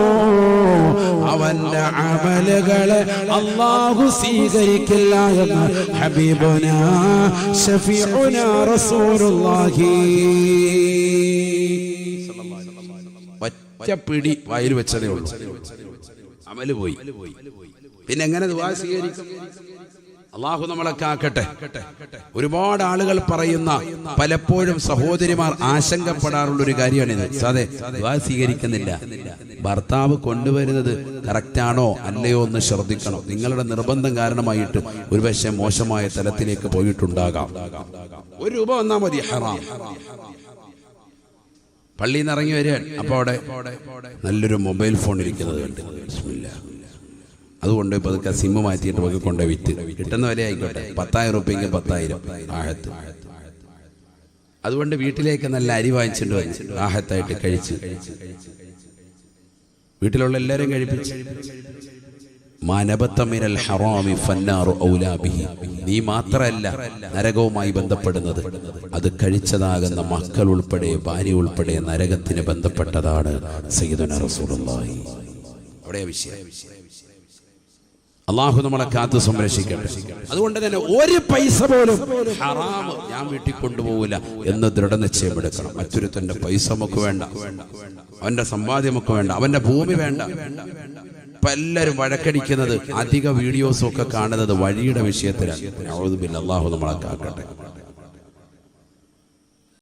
അവന്റെ അമലുകളെ അല്ലാഹു സ്വീകരിക്കില്ല എന്ന് ഹബീബുനാ ശഫീഉനാ റസൂലുള്ളാഹി. ഒറ്റപ്പിടി വായിൽ വെച്ചതേ ഉള്ളൂ, അമല് പോയി. പിന്നെ എങ്ങനെ ദുആ സ്വീകരിക്കും? അള്ളാഹു നമ്മളെ കാക്കട്ടെ. ഒരുപാട് ആളുകൾ പറയുന്ന, പലപ്പോഴും സഹോദരിമാർ ആശങ്കപ്പെടാറുള്ള ഒരു കാര്യമാണിത്. അതെ, ദുആ സ്വീകരിക്കുന്നില്ല. ഭർത്താവ് കൊണ്ടുവരുന്നത് കറക്റ്റാണോ അല്ലയോ എന്ന് ശ്രദ്ധിക്കണം. നിങ്ങളുടെ നിർബന്ധം കാരണമായിട്ട് ഒരുപക്ഷെ മോശമായ തലത്തിലേക്ക് പോയിട്ടുണ്ടാകാം. ഒരു രൂപ വന്നാൽ മതി ഹറാം. പള്ളിയിൽ നിന്ന് ഇറങ്ങി വരിക, അപ്പൊ അവിടെ നല്ലൊരു മൊബൈൽ ഫോൺ ഇരിക്കുന്നത് കണ്ട് ബിസ്മില്ലാഹ്, അതുകൊണ്ട് ഇപ്പൊ അതൊക്കെ സിമ്മ് മാറ്റിയിട്ട് നമുക്ക് കൊണ്ട് വിറ്റ് കിട്ടുന്ന വില ആയിക്കോട്ടെ, 10,000 റുപ്യക്ക് 10,000 ആഹത്ത്. അതുകൊണ്ട് വീട്ടിലേക്ക് നല്ല അരി വാങ്ങിച്ചിട്ട് വന്ന് ആഹത്തായിട്ട് കഴിച്ച് വീട്ടിലുള്ള എല്ലാവരും കഴിപ്പിച്ച്. മാനബത മിനൽ ഹറാമി ഫന്നാറു ഔലാ ബിഹി. നീ മാത്രമല്ല നരകവുമായി ബന്ധപ്പെടുന്നത്, അത് കഴിച്ചതാകുന്ന മക്കൾ ഉൾപ്പെടെ ഭാര്യ ഉൾപ്പെടെ നരകത്തിന് ബന്ധപ്പെട്ടതാണ് സയ്യിദുനാ റസൂലുള്ളാഹി. അവിടെ വിഷയം. അള്ളാഹു നമ്മളെ കാത്തു സംരക്ഷിക്കട്ടെ. അതുകൊണ്ട് തന്നെ ഒരു പൈസ പോലും ഹറാം ഞാൻ വീട്ടിൽ കൊണ്ടുപോകില്ല എന്ന് ദൃഢനിശ്ചയം എടുക്കണം. മറ്റൊരുത്തന്റെ പൈസ നമുക്ക് വേണ്ട, അവന്റെ സമ്പാദ്യം നമുക്ക് വേണ്ട, അവന്റെ ഭൂമി വേണ്ട. ഇപ്പൊ എല്ലാവരും വഴക്കടിക്കുന്നത്, അധിക വീഡിയോസും ഒക്കെ കാണുന്നത് വഴിയുടെ വിഷയത്തിലാണ്. അല്ലാഹു നമ്മളെ കാക്കട്ടെ.